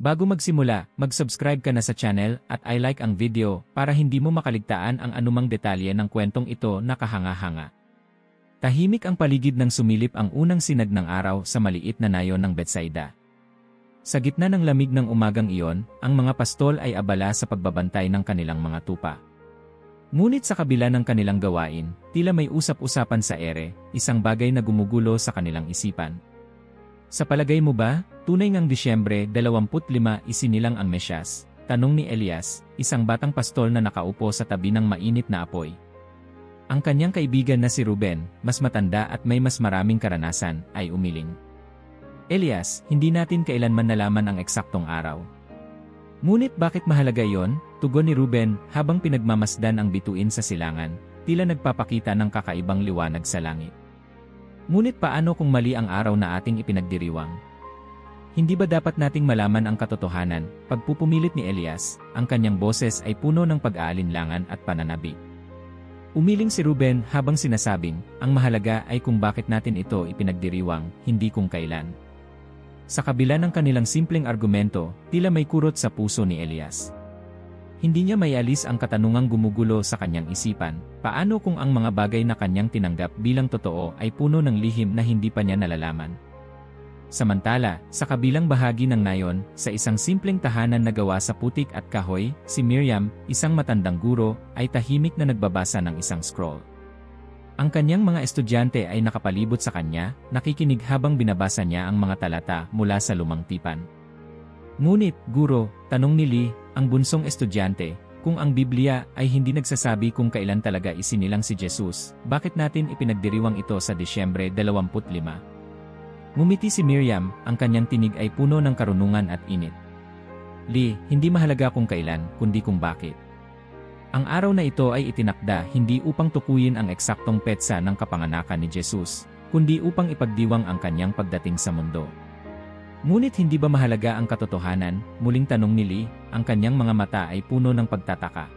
Bago magsimula, mag-subscribe ka na sa channel at i-like ang video para hindi mo makaligtaan ang anumang detalye ng kwentong ito na kahanga-hanga. Tahimik ang paligid nang sumilip ang unang sinag ng araw sa maliit na nayon ng Betsaida. Sa gitna ng lamig ng umagang iyon, ang mga pastol ay abala sa pagbabantay ng kanilang mga tupa. Ngunit sa kabila ng kanilang gawain, tila may usap-usapan sa ere, isang bagay na gumugulo sa kanilang isipan. Sa palagay mo ba, tunay ngang Disyembre 25 isinilang ang Mesyas? Tanong ni Elias, isang batang pastol na nakaupo sa tabi ng mainit na apoy. Ang kanyang kaibigan na si Ruben, mas matanda at may mas maraming karanasan, ay umiling. Elias, hindi natin kailanman nalaman ang eksaktong araw. Ngunit bakit mahalaga yon? Tugon ni Ruben habang pinagmamasdan ang bituin sa silangan, tila nagpapakita ng kakaibang liwanag sa langit. Ngunit paano kung mali ang araw na ating ipinagdiriwang? Hindi ba dapat nating malaman ang katotohanan? Pagpupumilit ni Elias, ang kanyang boses ay puno ng pag-aalinlangan at pananabik. Umiling si Ruben habang sinasabing, ang mahalaga ay kung bakit natin ito ipinagdiriwang, hindi kung kailan. Sa kabila ng kanilang simpleng argumento, tila may kurot sa puso ni Elias. Hindi niya mayalis ang katanungang gumugulo sa kanyang isipan, paano kung ang mga bagay na kanyang tinanggap bilang totoo ay puno ng lihim na hindi pa niya nalalaman? Samantala, sa kabilang bahagi ng nayon, sa isang simpleng tahanan na gawa sa putik at kahoy, si Miriam, isang matandang guro, ay tahimik na nagbabasa ng isang scroll. Ang kanyang mga estudyante ay nakapalibot sa kanya, nakikinig habang binabasa niya ang mga talata mula sa lumang tipan. Ngunit, guro, tanong ni Lee, ang bunsong estudyante, kung ang Biblia ay hindi nagsasabi kung kailan talaga isinilang si Jesus, bakit natin ipinagdiriwang ito sa Disyembre 25? Ngumiti si Miriam, ang kanyang tinig ay puno ng karunungan at init. Lee, hindi mahalaga kung kailan, kundi kung bakit. Ang araw na ito ay itinakda hindi upang tukuyin ang eksaktong petsa ng kapanganakan ni Jesus, kundi upang ipagdiwang ang kanyang pagdating sa mundo. Ngunit hindi ba mahalaga ang katotohanan? Muling tanong ni Lee, ang kanyang mga mata ay puno ng pagtataka.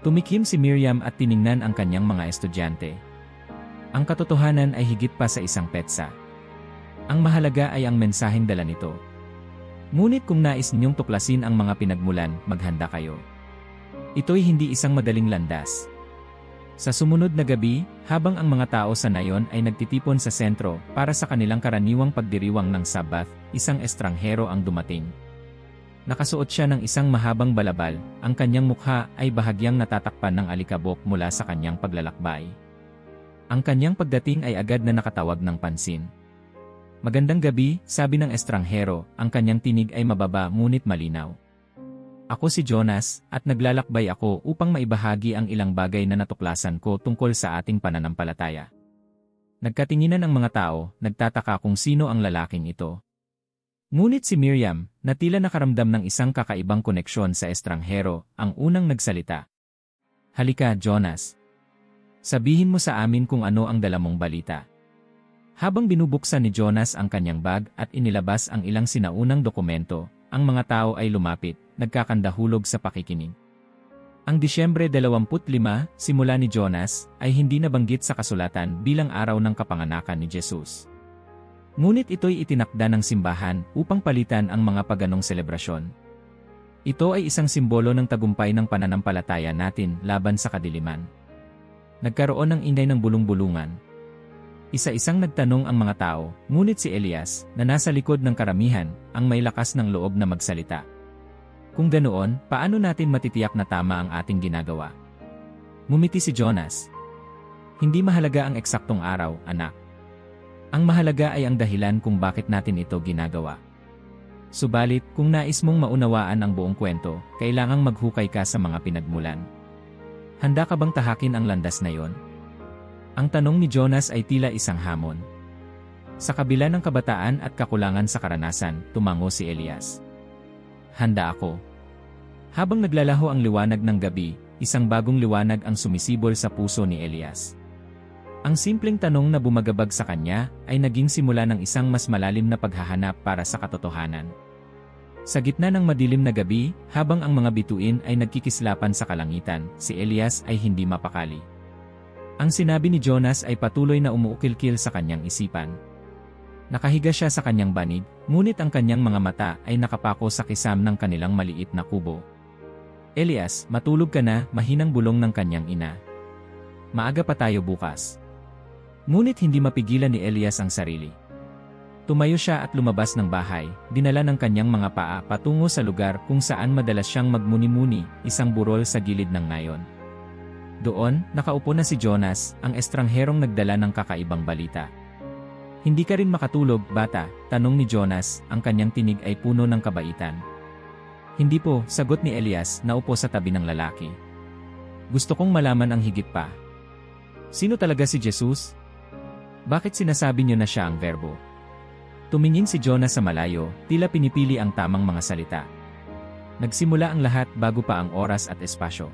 Tumikim si Miriam at tiningnan ang kanyang mga estudyante. Ang katotohanan ay higit pa sa isang petsa. Ang mahalaga ay ang mensaheng dala nito. Ngunit kung nais ninyong tuklasin ang mga pinagmulan, maghanda kayo. Ito'y hindi isang madaling landas. Sa sumunod na gabi, habang ang mga tao sa nayon ay nagtitipon sa sentro para sa kanilang karaniwang pagdiriwang ng Sabat, isang estranghero ang dumating. Nakasuot siya ng isang mahabang balabal, ang kanyang mukha ay bahagyang natatakpan ng alikabok mula sa kanyang paglalakbay. Ang kanyang pagdating ay agad na nakatawag ng pansin. Magandang gabi, sabi ng estranghero, ang kanyang tinig ay mababa ngunit malinaw. Ako si Jonas, at naglalakbay ako upang maibahagi ang ilang bagay na natuklasan ko tungkol sa ating pananampalataya. Nagkatinginan ang mga tao, nagtataka kung sino ang lalaking ito. Ngunit si Miriam, na tila nakaramdam ng isang kakaibang koneksyon sa estranghero, ang unang nagsalita. Halika, Jonas. Sabihin mo sa amin kung ano ang dala mong balita. Habang binubuksan ni Jonas ang kanyang bag at inilabas ang ilang sinaunang dokumento, ang mga tao ay lumapit, nagkakandahulog sa pakikinig. Ang Disyembre 25, simula ni Jonas, ay hindi nabanggit sa kasulatan bilang araw ng kapanganakan ni Jesus. Ngunit ito'y itinakda ng simbahan upang palitan ang mga paganong selebrasyon. Ito ay isang simbolo ng tagumpay ng pananampalataya natin laban sa kadiliman. Nagkaroon ng ingay ng bulong-bulungan. Isa-isang nagtanong ang mga tao, ngunit si Elias, na nasa likod ng karamihan, ang may lakas ng loob na magsalita. Kung ganoon, paano natin matitiyak na tama ang ating ginagawa? Ngumiti si Jonas. Hindi mahalaga ang eksaktong araw, anak. Ang mahalaga ay ang dahilan kung bakit natin ito ginagawa. Subalit, kung nais mong maunawaan ang buong kwento, kailangang maghukay ka sa mga pinagmulan. Handa ka bang tahakin ang landas na yon? Ang tanong ni Jonas ay tila isang hamon. Sa kabila ng kabataan at kakulangan sa karanasan, tumango si Elias. Handa ako. Habang naglalaho ang liwanag ng gabi, isang bagong liwanag ang sumisibol sa puso ni Elias. Ang simpleng tanong na bumagabag sa kanya ay naging simula ng isang mas malalim na paghahanap para sa katotohanan. Sa gitna ng madilim na gabi, habang ang mga bituin ay nagkikislapan sa kalangitan, si Elias ay hindi mapakali. Ang sinabi ni Jonas ay patuloy na umuukilkil sa kanyang isipan. Nakahiga siya sa kanyang banig, ngunit ang kanyang mga mata ay nakapako sa kisam ng kanilang maliit na kubo. Elias, matulog ka na, mahinang bulong ng kanyang ina. Maaga pa tayo bukas. Ngunit hindi mapigilan ni Elias ang sarili. Tumayo siya at lumabas ng bahay, dinala ng kanyang mga paa patungo sa lugar kung saan madalas siyang magmuni-muni, isang burol sa gilid ng nayon. Doon, nakaupo na si Jonas, ang estrangherong nagdala ng kakaibang balita. Hindi ka rin makatulog, bata? Tanong ni Jonas, ang kanyang tinig ay puno ng kabaitan. Hindi po, sagot ni Elias, naupo sa tabi ng lalaki. Gusto kong malaman ang higit pa. Sino talaga si Jesus? Bakit sinasabi niyo na siya ang verbo? Tumingin si Jonas sa malayo, tila pinipili ang tamang mga salita. Nagsimula ang lahat bago pa ang oras at espasyo.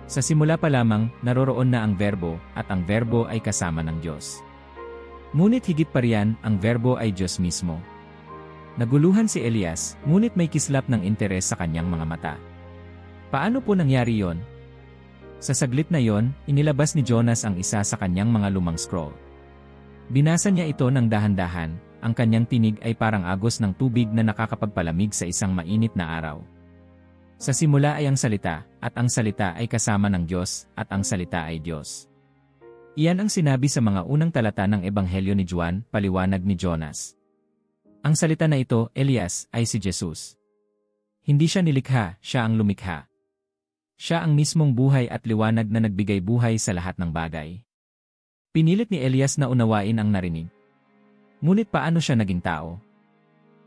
Sa simula pa lamang, naroroon na ang verbo, at ang verbo ay kasama ng Diyos. Ngunit higit pa riyan, ang verbo ay Diyos mismo. Naguluhan si Elias, ngunit may kislap ng interes sa kanyang mga mata. Paano po nangyari yon? Sa saglit na yon, inilabas ni Jonas ang isa sa kanyang mga lumang scroll. Binasa niya ito ng dahan-dahan, ang kanyang tinig ay parang agos ng tubig na nakakapagpalamig sa isang mainit na araw. Sa simula ay ang salita, at ang salita ay kasama ng Diyos, at ang salita ay Diyos. Iyan ang sinabi sa mga unang talata ng Ebanghelyo ni Juan, paliwanag ni Jonas. Ang salita na ito, Elias, ay si Jesus. Hindi siya nilikha, siya ang lumikha. Siya ang mismong buhay at liwanag na nagbigay buhay sa lahat ng bagay. Pinilit ni Elias na unawain ang narinig. Ngunit paano siya naging tao?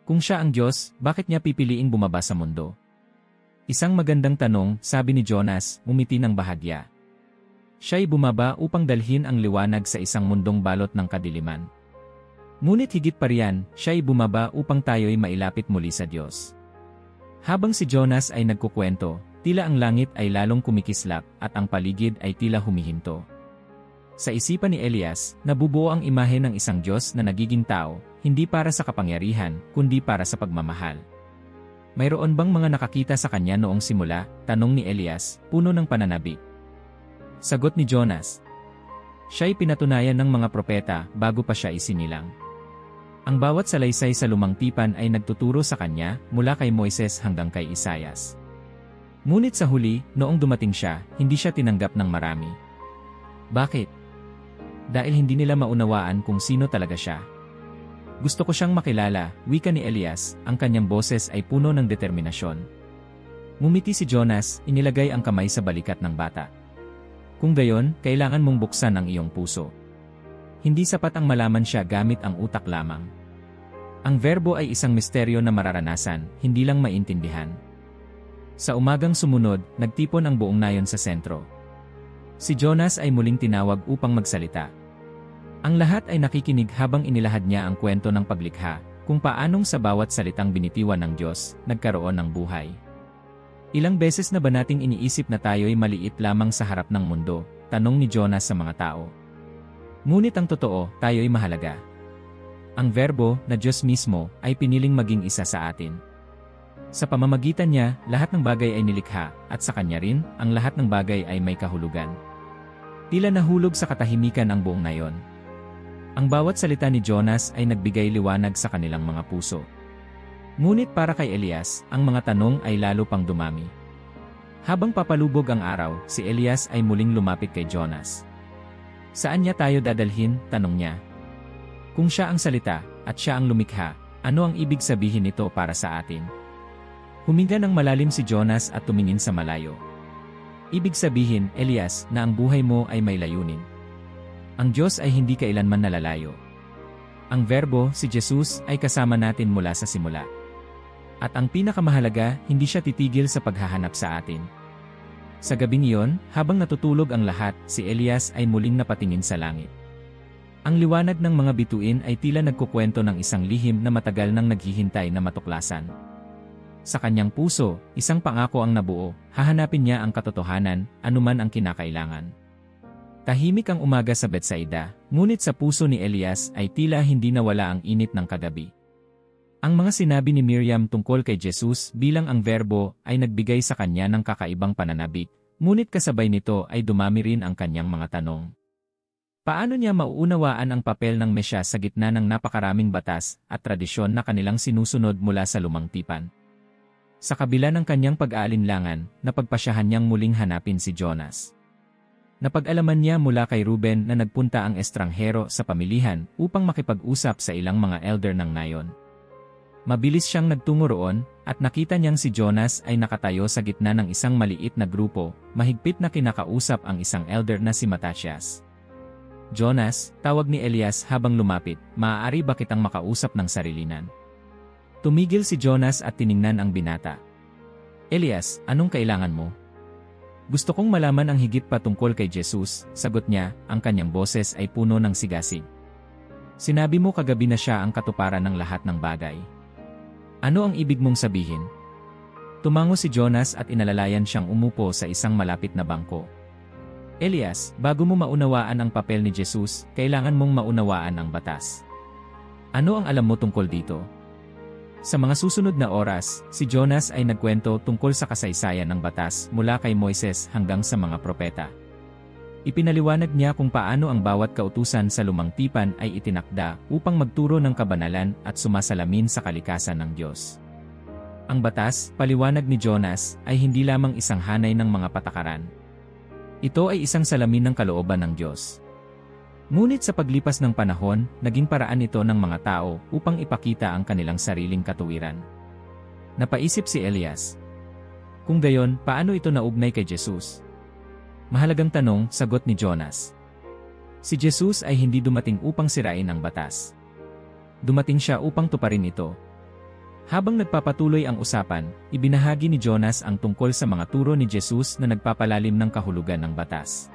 Kung siya ang Diyos, bakit niya pipiliing bumaba sa mundo? Isang magandang tanong, sabi ni Jonas, umiti ng bahagya. Siya'y bumaba upang dalhin ang liwanag sa isang mundong balot ng kadiliman. Ngunit higit pa riyan, siya'y bumaba upang tayo'y mailapit muli sa Diyos. Habang si Jonas ay nagkukwento, tila ang langit ay lalong kumikislap at ang paligid ay tila humihinto. Sa isipan ni Elias, nabubuo ang imahe ng isang Diyos na nagiging tao, hindi para sa kapangyarihan, kundi para sa pagmamahal. Mayroon bang mga nakakita sa kanya noong simula? Tanong ni Elias, puno ng pananabik. Sagot ni Jonas. Siya'y pinatunayan ng mga propeta bago pa siya isinilang. Ang bawat salaysay sa lumang tipan ay nagtuturo sa kanya mula kay Moises hanggang kay Isaias. Ngunit sa huli, noong dumating siya, hindi siya tinanggap ng marami. Bakit? Dahil hindi nila maunawaan kung sino talaga siya. Gusto ko siyang makilala, wika ni Elias, ang kanyang boses ay puno ng determinasyon. Ngumiti si Jonas, inilagay ang kamay sa balikat ng bata. Kung gayon, kailangan mong buksan ang iyong puso. Hindi sapat ang malaman siya gamit ang utak lamang. Ang verbo ay isang misteryo na mararanasan, hindi lang maintindihan. Sa umagang sumunod, nagtipon ang buong nayon sa sentro. Si Jonas ay muling tinawag upang magsalita. Ang lahat ay nakikinig habang inilahad niya ang kwento ng paglikha, kung paanong sa bawat salitang binitiwan ng Diyos, nagkaroon ng buhay. Ilang beses na ba nating iniisip na tayo'y maliit lamang sa harap ng mundo? Tanong ni Jonas sa mga tao. Ngunit ang totoo, tayo'y mahalaga. Ang verbo, na Diyos mismo, ay piniling maging isa sa atin. Sa pamamagitan niya, lahat ng bagay ay nilikha, at sa kanya rin, ang lahat ng bagay ay may kahulugan. Tila nahulog sa katahimikan ang buong nayon. Ang bawat salita ni Jonas ay nagbigay liwanag sa kanilang mga puso. Ngunit para kay Elias, ang mga tanong ay lalo pang dumami. Habang papalubog ang araw, si Elias ay muling lumapit kay Jonas. Saan niya tayo dadalhin? Tanong niya. Kung siya ang salita, at siya ang lumikha, ano ang ibig sabihin nito para sa atin? Huminga ng malalim si Jonas at tumingin sa malayo. Ibig sabihin, Elias, na ang buhay mo ay may layunin. Ang Diyos ay hindi kailanman nalalayo. Ang verbo, si Jesus, ay kasama natin mula sa simula. At ang pinakamahalaga, hindi siya titigil sa paghahanap sa atin. Sa gabing iyon, habang natutulog ang lahat, si Elias ay muling napatingin sa langit. Ang liwanag ng mga bituin ay tila nagkukwento ng isang lihim na matagal nang naghihintay na matuklasan. Sa kanyang puso, isang pangako ang nabuo, hahanapin niya ang katotohanan, anuman ang kinakailangan. Tahimik ang umaga sa Betsaida, ngunit sa puso ni Elias ay tila hindi nawala ang init ng kagabi. Ang mga sinabi ni Miriam tungkol kay Jesus bilang ang verbo ay nagbigay sa kanya ng kakaibang pananabik, ngunit kasabay nito ay dumami rin ang kanyang mga tanong. Paano niya mauunawaan ang papel ng Mesyas sa gitna ng napakaraming batas at tradisyon na kanilang sinusunod mula sa lumang tipan? Sa kabila ng kanyang pag-aalinlangan, napagpasyahan niyang muling hanapin si Jonas. Napag-alaman niya mula kay Ruben na nagpunta ang estranghero sa pamilihan upang makipag-usap sa ilang mga elder ng nayon. Mabilis siyang nagtungo roon, at nakita niyang si Jonas ay nakatayo sa gitna ng isang maliit na grupo, mahigpit na kinakausap ang isang elder na si Matatias. "Jonas," tawag ni Elias habang lumapit, "maaari ba kitang makausap ng sarilinan?" Tumigil si Jonas at tiningnan ang binata. "Elias, anong kailangan mo?" "Gusto kong malaman ang higit pa tungkol kay Jesus," sagot niya, ang kanyang boses ay puno ng sigasig. "Sinabi mo kagabi na siya ang katuparan ng lahat ng bagay. Ano ang ibig mong sabihin?" Tumango si Jonas at inalalayan siyang umupo sa isang malapit na bangko. "Elias, bago mo maunawaan ang papel ni Jesus, kailangan mong maunawaan ang batas. Ano ang alam mo tungkol dito?" Sa mga susunod na oras, si Jonas ay nagkwento tungkol sa kasaysayan ng batas mula kay Moises hanggang sa mga propeta. Ipinaliwanag niya kung paano ang bawat kautusan sa lumang tipan ay itinakda upang magturo ng kabanalan at sumasalamin sa kalikasan ng Diyos. Ang batas, paliwanag ni Jonas, ay hindi lamang isang hanay ng mga patakaran. Ito ay isang salamin ng kalooban ng Diyos. Ngunit sa paglipas ng panahon, naging paraan ito ng mga tao upang ipakita ang kanilang sariling katuwiran. Napaisip si Elias. Kung gayon, paano ito naugnay kay Jesus? Mahalagang tanong, sagot ni Jonas. Si Jesus ay hindi dumating upang sirain ang batas. Dumating siya upang tuparin ito. Habang nagpapatuloy ang usapan, ibinahagi ni Jonas ang tungkol sa mga turo ni Jesus na nagpapalalim ng kahulugan ng batas.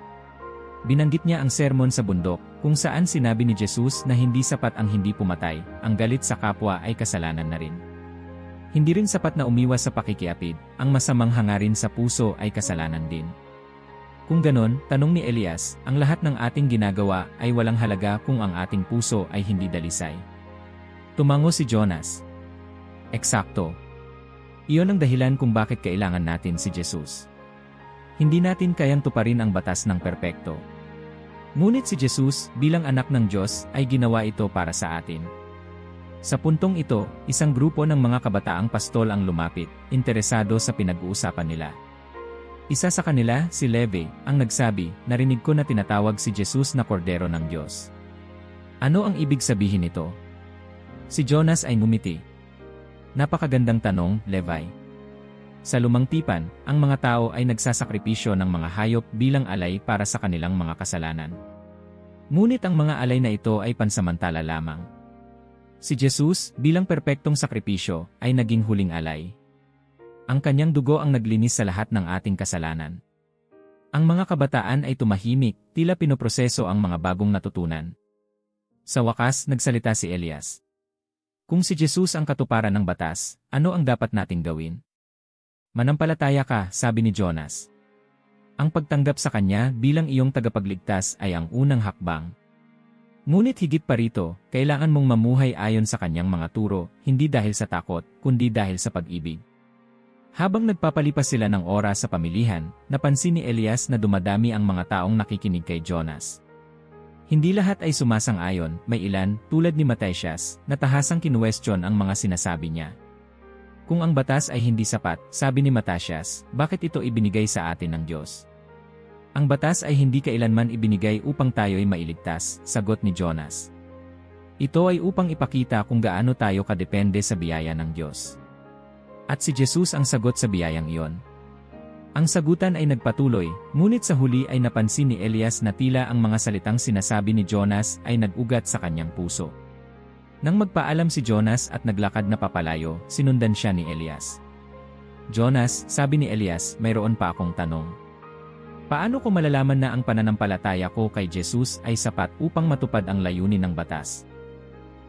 Binanggit niya ang sermon sa bundok, kung saan sinabi ni Jesus na hindi sapat ang hindi pumatay, ang galit sa kapwa ay kasalanan na rin. Hindi rin sapat na umiwas sa pakikiapid, ang masamang hangarin sa puso ay kasalanan din. Kung ganon, tanong ni Elias, ang lahat ng ating ginagawa ay walang halaga kung ang ating puso ay hindi dalisay. Tumango si Jonas. Eksakto. Iyon ang dahilan kung bakit kailangan natin si Jesus. Hindi natin kayang tuparin ang batas ng perpekto. Ngunit si Jesus, bilang anak ng Diyos, ay ginawa ito para sa atin. Sa puntong ito, isang grupo ng mga kabataang pastol ang lumapit, interesado sa pinag-uusapan nila. Isa sa kanila, si Levi, ang nagsabi, "Narinig ko na tinatawag si Jesus na Kordero ng Diyos. Ano ang ibig sabihin nito?" Si Jonas ay ngumiti. Napakagandang tanong, Levi. Sa lumang tipan, ang mga tao ay nagsasakripisyo ng mga hayop bilang alay para sa kanilang mga kasalanan. Ngunit ang mga alay na ito ay pansamantala lamang. Si Jesus, bilang perpektong sakripisyo, ay naging huling alay. Ang kanyang dugo ang naglinis sa lahat ng ating kasalanan. Ang mga kabataan ay tumahimik, tila pinoproseso ang mga bagong natutunan. Sa wakas, nagsalita si Elias. Kung si Jesus ang katuparan ng batas, ano ang dapat nating gawin? Manampalataya ka, sabi ni Jonas. Ang pagtanggap sa kanya bilang iyong tagapagligtas ay ang unang hakbang. Ngunit higit pa rito, kailangan mong mamuhay ayon sa kanyang mga turo, hindi dahil sa takot, kundi dahil sa pag-ibig. Habang nagpapalipas sila ng oras sa pamilihan, napansin ni Elias na dumadami ang mga taong nakikinig kay Jonas. Hindi lahat ay sumasang-ayon, may ilan, tulad ni Matatias, na tahasang kinuwestiyon ang mga sinasabi niya. Kung ang batas ay hindi sapat, sabi ni Matatias, bakit ito ibinigay sa atin ng Diyos? Ang batas ay hindi kailanman ibinigay upang tayo'y mailigtas, sagot ni Jonas. Ito ay upang ipakita kung gaano tayo kadepende sa biyaya ng Diyos. At si Jesus ang sagot sa biyayang iyon. Ang sagutan ay nagpatuloy, ngunit sa huli ay napansin ni Elias na tila ang mga salitang sinasabi ni Jonas ay nag-ugat sa kanyang puso. Nang magpaalam si Jonas at naglakad na papalayo, sinundan siya ni Elias. Jonas, sabi ni Elias, mayroon pa akong tanong. Paano ko malalaman na ang pananampalataya ko kay Jesus ay sapat upang matupad ang layunin ng batas?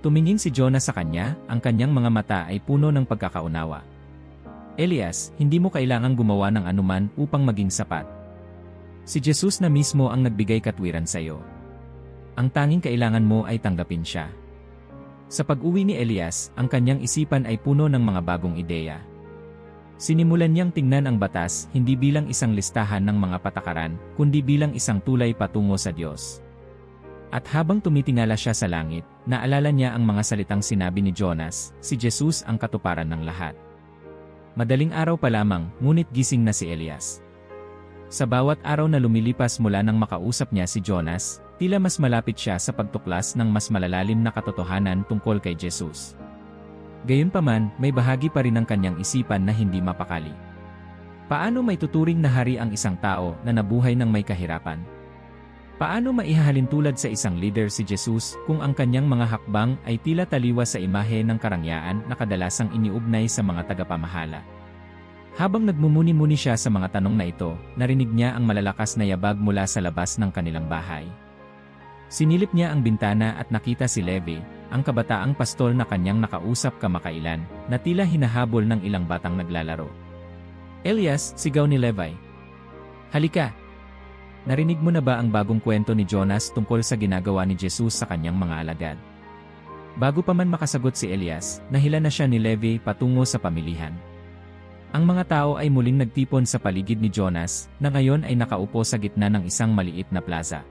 Tumingin si Jonas sa kanya, ang kanyang mga mata ay puno ng pagkakaunawa. Elias, hindi mo kailangang gumawa ng anuman upang maging sapat. Si Jesus na mismo ang nagbigay katwiran sa iyo. Ang tanging kailangan mo ay tanggapin siya. Sa pag-uwi ni Elias, ang kanyang isipan ay puno ng mga bagong ideya. Sinimulan niyang tingnan ang batas hindi bilang isang listahan ng mga patakaran, kundi bilang isang tulay patungo sa Diyos. At habang tumitingala siya sa langit, naalala niya ang mga salitang sinabi ni Jonas, si Jesus ang katuparan ng lahat. Madaling araw pa lamang, ngunit gising na si Elias. Sa bawat araw na lumilipas mula nang makausap niya si Jonas, tila mas malapit siya sa pagtuklas ng mas malalalim na katotohanan tungkol kay Jesus. Gayunpaman, may bahagi pa rin ng kanyang isipan na hindi mapakali. Paano may tuturing na hari ang isang tao na nabuhay ng may kahirapan? Paano maihahalin tulad sa isang leader si Jesus kung ang kanyang mga hakbang ay tila taliwas sa imahe ng karangyaan na kadalasang iniugnay sa mga tagapamahala? Habang nagmumuni-muni siya sa mga tanong na ito, narinig niya ang malalakas na yabag mula sa labas ng kanilang bahay. Sinilip niya ang bintana at nakita si Levi, ang kabataang pastol na kanyang nakausap kamakailan, na tila hinahabol ng ilang batang naglalaro. "Elias," sigaw ni Levi. "Halika! Narinig mo na ba ang bagong kwento ni Jonas tungkol sa ginagawa ni Jesus sa kanyang mga alagad?" Bago pa man makasagot si Elias, nahila na siya ni Levi patungo sa pamilihan. Ang mga tao ay muling nagtipon sa paligid ni Jonas, na ngayon ay nakaupo sa gitna ng isang maliit na plaza.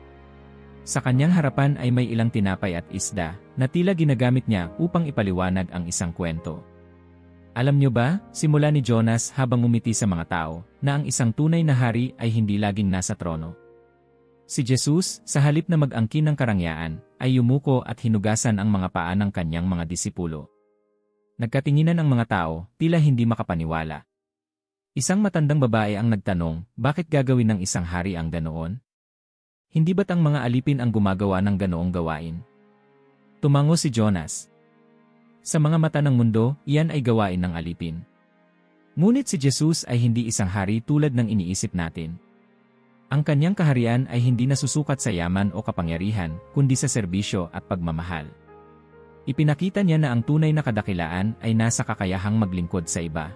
Sa kanyang harapan ay may ilang tinapay at isda, na tila ginagamit niya upang ipaliwanag ang isang kwento. Alam niyo ba, simula ni Jonas habang umiti sa mga tao, na ang isang tunay na hari ay hindi laging nasa trono. Si Jesus, sa halip na mag-angkin ng karangyaan, ay yumuko at hinugasan ang mga paa ng kanyang mga disipulo. Nagkatinginan ang mga tao, tila hindi makapaniwala. Isang matandang babae ang nagtanong, bakit gagawin ng isang hari ang ganoon? Hindi ba't ang mga alipin ang gumagawa ng ganoong gawain? Tumango si Jonas. Sa mga mata ng mundo, iyan ay gawain ng alipin. Ngunit si Jesus ay hindi isang hari tulad ng iniisip natin. Ang kanyang kaharian ay hindi nasusukat sa yaman o kapangyarihan, kundi sa serbisyo at pagmamahal. Ipinakita niya na ang tunay na kadakilaan ay nasa kakayahang maglingkod sa iba.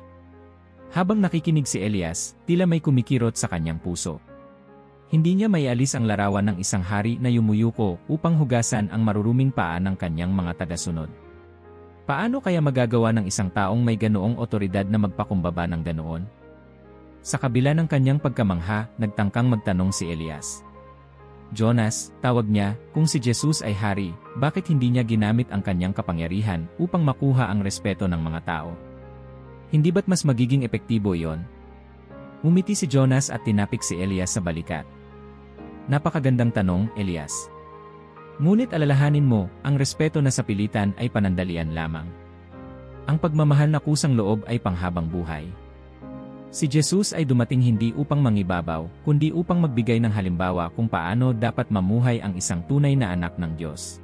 Habang nakikinig si Elias, tila may kumikirot sa kanyang puso. Hindi niya maialis ang larawan ng isang hari na yumuyuko upang hugasan ang maruruming paa ng kanyang mga tagasunod. Paano kaya magagawa ng isang taong may ganoong otoridad na magpakumbaba ng ganoon? Sa kabila ng kanyang pagkamangha, nagtangkang magtanong si Elias. "Jonas," tawag niya, "kung si Jesus ay hari, bakit hindi niya ginamit ang kanyang kapangyarihan upang makuha ang respeto ng mga tao? Hindi ba't mas magiging epektibo iyon?" Umiti si Jonas at tinapik si Elias sa balikat. "Napakagandang tanong, Elias. Ngunit alalahanin mo, ang respeto na sa pilitan ay panandalian lamang. Ang pagmamahal na kusang loob ay panghabang buhay. Si Jesus ay dumating hindi upang mangibabaw, kundi upang magbigay ng halimbawa kung paano dapat mamuhay ang isang tunay na anak ng Diyos."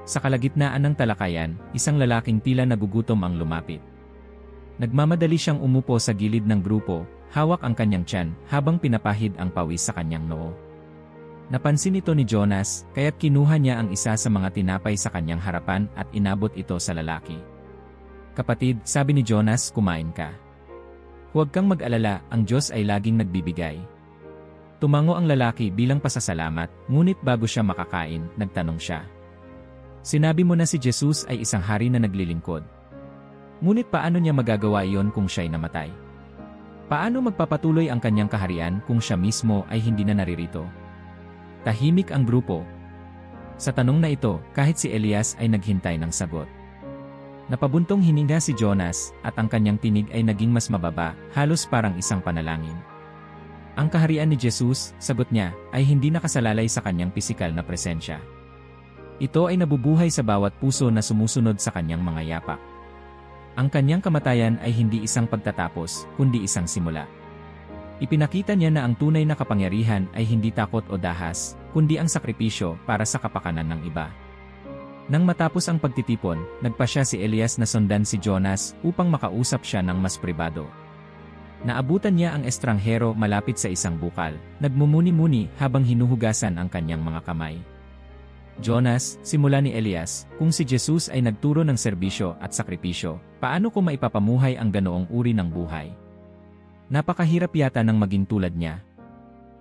Sa kalagitnaan ng talakayan, isang lalaking tila nagugutom ang lumapit. Nagmamadali siyang umupo sa gilid ng grupo, hawak ang kanyang tiyan habang pinapahid ang pawis sa kanyang noo. Napansin ito ni Jonas, kaya't kinuha niya ang isa sa mga tinapay sa kanyang harapan at inabot ito sa lalaki. "Kapatid," sabi ni Jonas, "kumain ka. Huwag kang mag-alala, ang Diyos ay laging nagbibigay." Tumango ang lalaki bilang pasasalamat, ngunit bago siya makakain, nagtanong siya. "Sinabi mo na si Jesus ay isang hari na naglilingkod. Ngunit paano niya magagawa iyon kung siya'y namatay? Paano magpapatuloy ang kanyang kaharian kung siya mismo ay hindi na naririto?" Tahimik ang grupo. Sa tanong na ito, kahit si Elias ay naghintay ng sagot. Napabuntong hininga si Jonas, at ang kanyang tinig ay naging mas mababa, halos parang isang panalangin. Ang kaharian ni Jesus, sagot niya, ay hindi nakasalalay sa kanyang pisikal na presensya. Ito ay nabubuhay sa bawat puso na sumusunod sa kanyang mga yapak. Ang kanyang kamatayan ay hindi isang pagtatapos, kundi isang simula. Ipinakita niya na ang tunay na kapangyarihan ay hindi takot o dahas, kundi ang sakripisyo para sa kapakanan ng iba. Nang matapos ang pagtitipon, nagpasya si Elias na sundan si Jonas upang makausap siya ng mas pribado. Naabutan niya ang estranghero malapit sa isang bukal, nagmumuni-muni habang hinuhugasan ang kanyang mga kamay. "Jonas," simula ni Elias, "kung si Jesus ay nagturo ng serbisyo at sakripisyo, paano ko maipapamuhay ang ganoong uri ng buhay? Napakahirap yata ng maging tulad niya."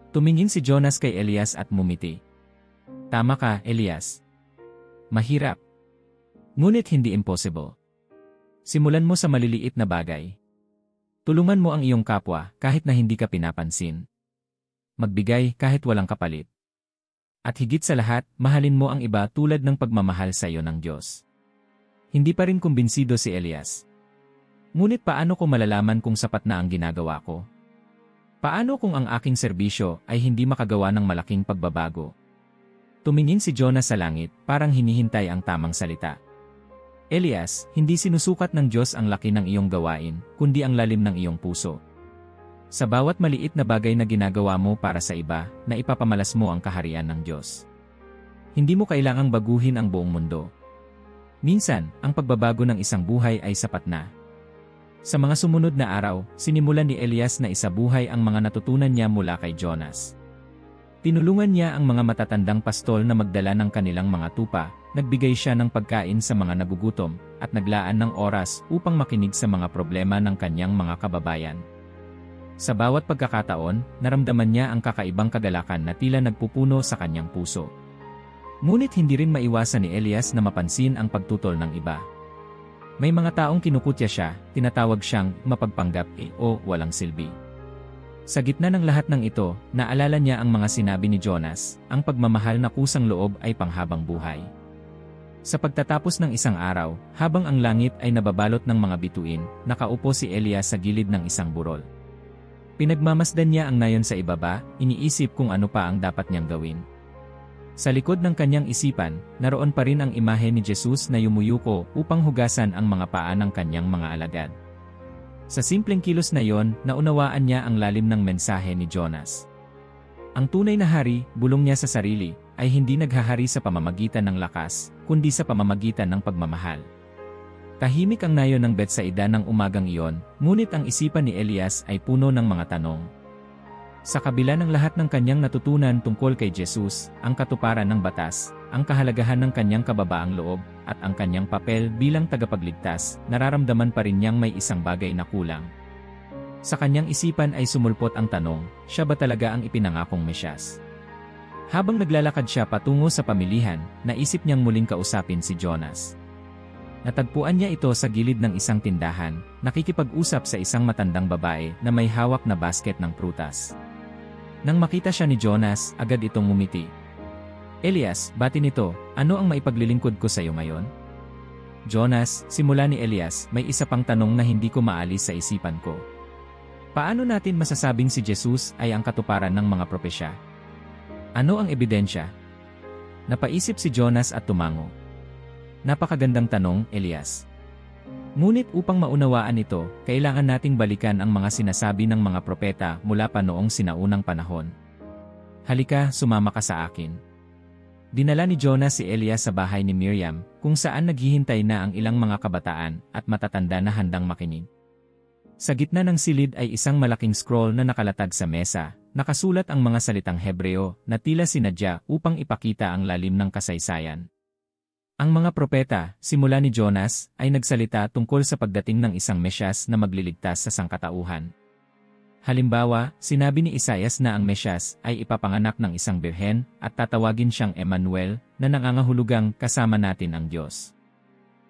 Tumingin si Jonas kay Elias at mumiti. "Tama ka, Elias. Mahirap. Ngunit hindi impossible. Simulan mo sa maliliit na bagay. Tulungan mo ang iyong kapwa kahit na hindi ka pinapansin. Magbigay kahit walang kapalit. At higit sa lahat, mahalin mo ang iba tulad ng pagmamahal sa iyo ng Diyos. Hindi pa rin kumbinsido si Elias. Ngunit paano ko malalaman kung sapat na ang ginagawa ko? Paano kung ang aking serbisyo ay hindi makagawa ng malaking pagbabago? Tumingin si Jonas sa langit, parang hinihintay ang tamang salita. Elias, hindi sinusukat ng Diyos ang laki ng iyong gawain, kundi ang lalim ng iyong puso. Sa bawat maliit na bagay na ginagawa mo para sa iba, na ipapamalas mo ang kaharian ng Diyos. Hindi mo kailangang baguhin ang buong mundo. Minsan, ang pagbabago ng isang buhay ay sapat na. Sa mga sumunod na araw, sinimulan ni Elias na isabuhay ang mga natutunan niya mula kay Jonas. Tinulungan niya ang mga matatandang pastol na magdala ng kanilang mga tupa, nagbigay siya ng pagkain sa mga nagugutom, at naglaan ng oras upang makinig sa mga problema ng kanyang mga kababayan. Sa bawat pagkakataon, naramdaman niya ang kakaibang kagalakan na tila nagpupuno sa kanyang puso. Ngunit hindi rin maiwasan ni Elias na mapansin ang pagtutol ng iba. May mga taong kinukutya siya, tinatawag siyang mapagpanggap o walang silbi. Sa gitna ng lahat ng ito, naalala niya ang mga sinabi ni Jonas, ang pagmamahal na kusang loob ay panghabang buhay. Sa pagtatapos ng isang araw, habang ang langit ay nababalot ng mga bituin, nakaupo si Elias sa gilid ng isang burol. Pinagmamasdan niya ang nayon sa ibaba, iniisip kung ano pa ang dapat niyang gawin. Sa likod ng kanyang isipan, naroon pa rin ang imahe ni Jesus na yumuyuko upang hugasan ang mga paa ng kanyang mga alagad. Sa simpleng kilos na iyon, naunawaan niya ang lalim ng mensahe ni Jonas. Ang tunay na hari, bulong niya sa sarili, ay hindi naghahari sa pamamagitan ng lakas, kundi sa pamamagitan ng pagmamahal. Tahimik ang nayon ng Betsaida ng umagang iyon, ngunit ang isipan ni Elias ay puno ng mga tanong. Sa kabila ng lahat ng kanyang natutunan tungkol kay Jesus, ang katuparan ng batas, ang kahalagahan ng kanyang kababaang loob, at ang kanyang papel bilang tagapagligtas, nararamdaman pa rin niyang may isang bagay na kulang. Sa kanyang isipan ay sumulpot ang tanong, siya ba talaga ang ipinangakong Mesyas? Habang naglalakad siya patungo sa pamilihan, naisip niyang muling kausapin si Jonas. Natagpuan niya ito sa gilid ng isang tindahan, nakikipag-usap sa isang matandang babae na may hawak na basket ng prutas. Nang makita siya ni Jonas, agad itong ngumiti. Elias, bati nito, ano ang maipaglilingkod ko sa iyo ngayon? Jonas, simula ni Elias, may isa pang tanong na hindi ko maalis sa isipan ko. Paano natin masasabing si Jesus ay ang katuparan ng mga propesya? Ano ang ebidensya? Napaisip si Jonas at tumango. Napakagandang tanong, Elias. Ngunit upang maunawaan ito, kailangan nating balikan ang mga sinasabi ng mga propeta mula pa noong sinaunang panahon. Halika, sumama ka sa akin. Dinala ni Jonas si Elias sa bahay ni Miriam, kung saan naghihintay na ang ilang mga kabataan at matatanda na handang makinig. Sa gitna ng silid ay isang malaking scroll na nakalatag sa mesa, nakasulat ang mga salitang Hebreo na tila sinadya upang ipakita ang lalim ng kasaysayan. Ang mga propeta, simula ni Jonas, ay nagsalita tungkol sa pagdating ng isang Mesyas na magliligtas sa sangkatauhan. Halimbawa, sinabi ni Isaias na ang Mesyas ay ipapanganak ng isang birhen at tatawagin siyang Emmanuel, na nangangahulugang kasama natin ang Diyos.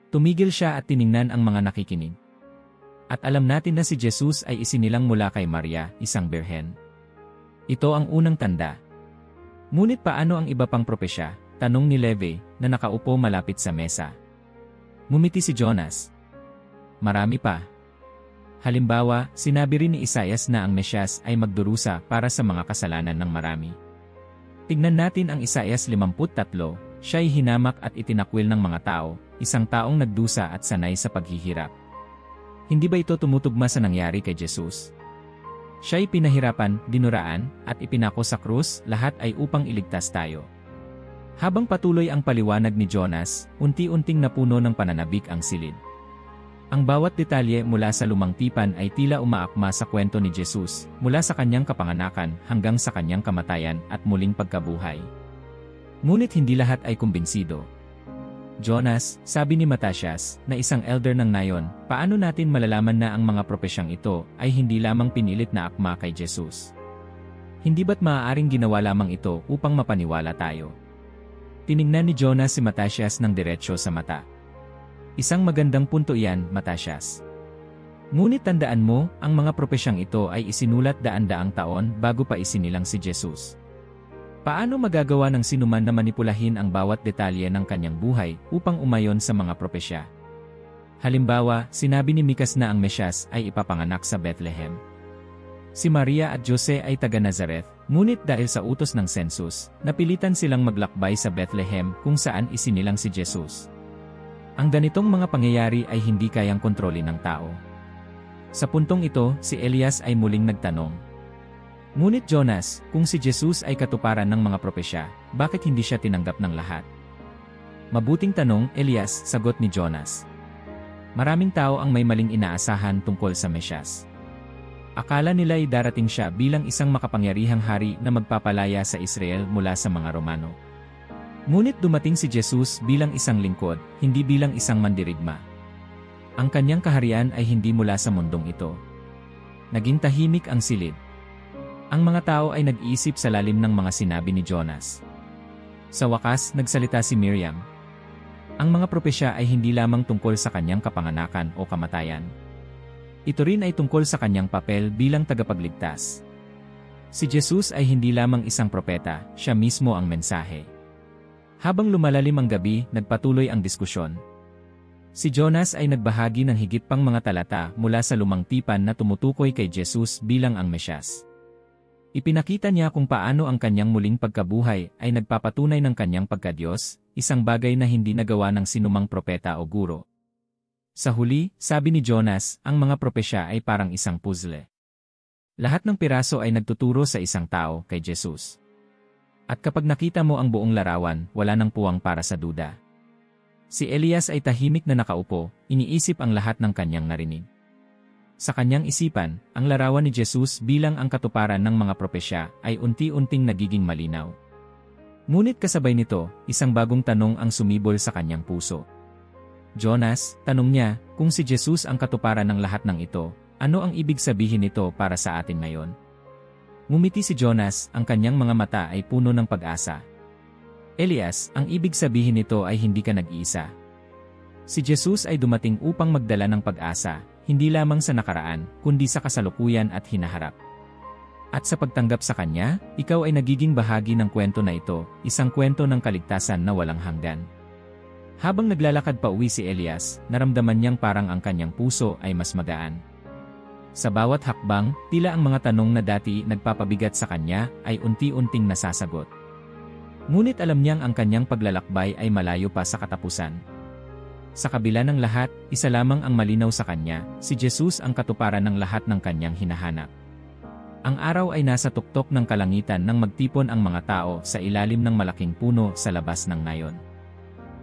Tumigil siya at tiningnan ang mga nakikinig. At alam natin na si Jesus ay isinilang mula kay Maria, isang birhen. Ito ang unang tanda. Ngunit paano ang iba pang propesya? Tanong ni Levi, na nakaupo malapit sa mesa. Ngumiti si Jonas. Marami pa. Halimbawa, sinabi rin ni Isaias na ang Mesyas ay magdurusa para sa mga kasalanan ng marami. Tignan natin ang Isaias 53, siya'y hinamak at itinakwil ng mga tao, isang taong nagdusa at sanay sa paghihirap. Hindi ba ito tumutugma sa nangyari kay Jesus? Siya'y pinahirapan, dinuraan, at ipinako sa krus, lahat ay upang iligtas tayo. Habang patuloy ang paliwanag ni Jonas, unti-unting napuno ng pananabik ang silid. Ang bawat detalye mula sa lumang tipan ay tila umaakma sa kwento ni Jesus, mula sa kanyang kapanganakan hanggang sa kanyang kamatayan at muling pagkabuhay. Ngunit hindi lahat ay kumbinsido. Jonas, sabi ni Matatias, na isang elder ng nayon, paano natin malalaman na ang mga propesyang ito ay hindi lamang pinilit na akma kay Jesus? Hindi ba't maaaring ginawa lamang ito upang mapaniwala tayo? Tiningnan ni Jonas si Matatias ng diretsyo sa mata. Isang magandang punto iyan, Matatias. Ngunit tandaan mo, ang mga propesyang ito ay isinulat daan-daang taon bago pa isinilang si Jesus. Paano magagawa ng sinuman na manipulahin ang bawat detalye ng kanyang buhay upang umayon sa mga propesya? Halimbawa, sinabi ni Mikas na ang Mesyas ay ipapanganak sa Bethlehem. Si Maria at Jose ay taga Nazareth, ngunit dahil sa utos ng census, napilitan silang maglakbay sa Bethlehem kung saan isinilang si Jesus. Ang ganitong mga pangyayari ay hindi kayang kontrolin ng tao. Sa puntong ito, si Elias ay muling nagtanong. Ngunit Jonas, kung si Jesus ay katuparan ng mga propesya, bakit hindi siya tinanggap ng lahat? Mabuting tanong, Elias, sagot ni Jonas. Maraming tao ang may maling inaasahan tungkol sa Mesyas. Akala nila ay darating siya bilang isang makapangyarihang hari na magpapalaya sa Israel mula sa mga Romano. Ngunit dumating si Jesus bilang isang lingkod, hindi bilang isang mandirigma. Ang kanyang kaharian ay hindi mula sa mundong ito. Naging tahimik ang silid. Ang mga tao ay nag-iisip sa lalim ng mga sinabi ni Jonas. Sa wakas, nagsalita si Miriam. Ang mga propesya ay hindi lamang tungkol sa kanyang kapanganakan o kamatayan. Ito rin ay tungkol sa kanyang papel bilang tagapagligtas. Si Jesus ay hindi lamang isang propeta, siya mismo ang mensahe. Habang lumalalim ang gabi, nagpatuloy ang diskusyon. Si Jonas ay nagbahagi ng higit pang mga talata mula sa lumang tipan na tumutukoy kay Jesus bilang ang Mesyas. Ipinakita niya kung paano ang kanyang muling pagkabuhay ay nagpapatunay ng kanyang pagkadiyos, isang bagay na hindi nagawa ng sinumang propeta o guro. Sa huli, sabi ni Jonas, ang mga propesya ay parang isang puzzle. Lahat ng piraso ay nagtuturo sa isang tao, kay Jesus. At kapag nakita mo ang buong larawan, wala nang puwang para sa duda. Si Elias ay tahimik na nakaupo, iniisip ang lahat ng kanyang narinig. Sa kanyang isipan, ang larawan ni Jesus bilang ang katuparan ng mga propesya ay unti-unting nagiging malinaw. Ngunit kasabay nito, isang bagong tanong ang sumibol sa kanyang puso. Jonas, tanong niya, kung si Jesus ang katuparan ng lahat ng ito, ano ang ibig sabihin nito para sa atin ngayon? Ngumiti si Jonas, ang kanyang mga mata ay puno ng pag-asa. Elias, ang ibig sabihin nito ay hindi ka nag-iisa. Si Jesus ay dumating upang magdala ng pag-asa, hindi lamang sa nakaraan, kundi sa kasalukuyan at hinaharap. At sa pagtanggap sa Kanya, ikaw ay nagiging bahagi ng kwento na ito, isang kwento ng kaligtasan na walang hanggan. Habang naglalakad pa uwi si Elias, naramdaman niyang parang ang kanyang puso ay mas magaan. Sa bawat hakbang, tila ang mga tanong na dati nagpapabigat sa kanya ay unti-unting nasasagot. Ngunit alam niyang ang kanyang paglalakbay ay malayo pa sa katapusan. Sa kabila ng lahat, isa lamang ang malinaw sa kanya, si Jesus ang katuparan ng lahat ng kanyang hinahanap. Ang araw ay nasa tuktok ng kalangitan nang magtipon ang mga tao sa ilalim ng malaking puno sa labas ng nayon.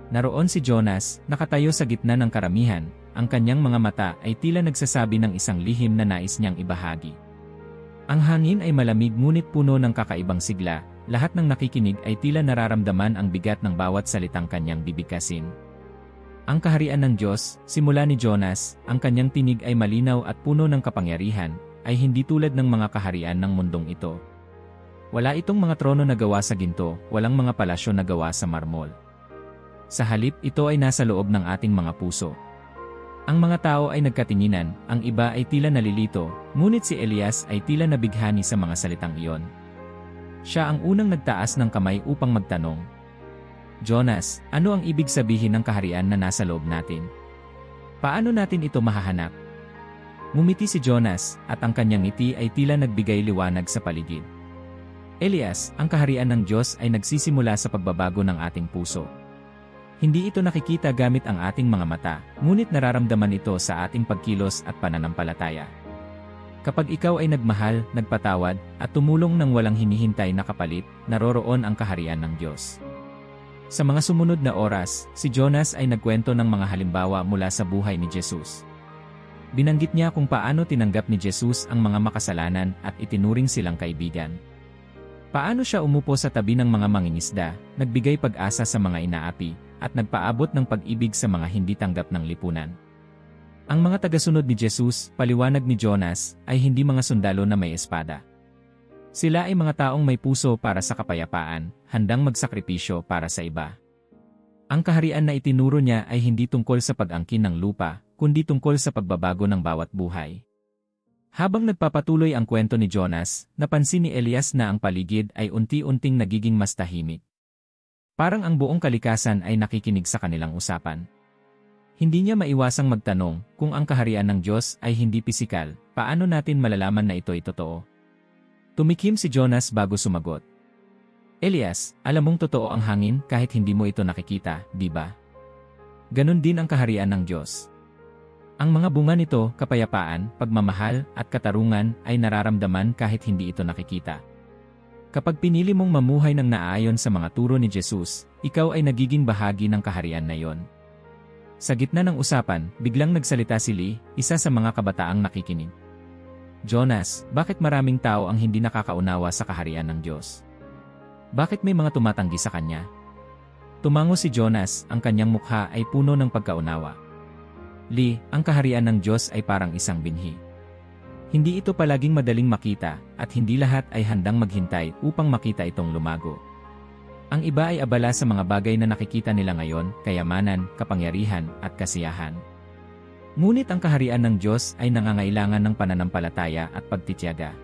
Naroon si Jonas, nakatayo sa gitna ng karamihan, ang kanyang mga mata ay tila nagsasabi ng isang lihim na nais niyang ibahagi. Ang hangin ay malamig ngunit puno ng kakaibang sigla, lahat ng nakikinig ay tila nararamdaman ang bigat ng bawat salitang kanyang bibigkasin. Ang kaharian ng Diyos, simula ni Jonas, ang kanyang tinig ay malinaw at puno ng kapangyarihan, ay hindi tulad ng mga kaharian ng mundong ito. Wala itong mga trono na gawa sa ginto, walang mga palasyo na gawa sa marmol. Sa halip, ito ay nasa loob ng ating mga puso. Ang mga tao ay nagkatinginan, ang iba ay tila nalilito, ngunit si Elias ay tila nabighani sa mga salitang iyon. Siya ang unang nagtaas ng kamay upang magtanong. Jonas, ano ang ibig sabihin ng kaharian na nasa loob natin? Paano natin ito mahahanap? Ngumiti si Jonas, at ang kanyang ngiti ay tila nagbigay liwanag sa paligid. Elias, ang kaharian ng Diyos ay nagsisimula sa pagbabago ng ating puso. Hindi ito nakikita gamit ang ating mga mata, ngunit nararamdaman ito sa ating pagkilos at pananampalataya. Kapag ikaw ay nagmahal, nagpatawad, at tumulong ng walang hinihintay na kapalit, naroroon ang kaharian ng Diyos. Sa mga sumunod na oras, si Jonas ay nagkwento ng mga halimbawa mula sa buhay ni Jesus. Binanggit niya kung paano tinanggap ni Jesus ang mga makasalanan at itinuring silang kaibigan. Paano siya umupo sa tabi ng mga mangingisda, nagbigay pag-asa sa mga inaapi, at nagpaabot ng pag-ibig sa mga hindi tanggap ng lipunan. Ang mga tagasunod ni Jesus, paliwanag ni Jonas, ay hindi mga sundalo na may espada. Sila ay mga taong may puso para sa kapayapaan, handang magsakripisyo para sa iba. Ang kaharian na itinuro niya ay hindi tungkol sa pag-angkin ng lupa, kundi tungkol sa pagbabago ng bawat buhay. Habang nagpapatuloy ang kwento ni Jonas, napansin ni Elias na ang paligid ay unti-unting nagiging mas tahimik. Parang ang buong kalikasan ay nakikinig sa kanilang usapan. Hindi niya maiwasang magtanong, kung ang kaharian ng Diyos ay hindi pisikal, paano natin malalaman na ito ay totoo? Tumikim si Jonas bago sumagot. Elias, alam mong totoo ang hangin kahit hindi mo ito nakikita, di ba? Ganon din ang kaharian ng Diyos. Ang mga bunga nito, kapayapaan, pagmamahal, at katarungan ay nararamdaman kahit hindi ito nakikita. Kapag pinili mong mamuhay ng naaayon sa mga turo ni Jesus, ikaw ay nagiging bahagi ng kaharian na iyon. Sa gitna ng usapan, biglang nagsalita si Lee, isa sa mga kabataang nakikinig. Jonas, bakit maraming tao ang hindi nakakaunawa sa kaharian ng Diyos? Bakit may mga tumatanggi sa kanya? Tumango si Jonas, ang kanyang mukha ay puno ng pagkaunawa. Lee, ang kaharian ng Diyos ay parang isang binhi. Hindi ito palaging madaling makita, at hindi lahat ay handang maghintay upang makita itong lumago. Ang iba ay abala sa mga bagay na nakikita nila ngayon, kayamanan, kapangyarihan, at kasiyahan. Ngunit ang kaharian ng Diyos ay nangangailangan ng pananampalataya at pagtitiyaga.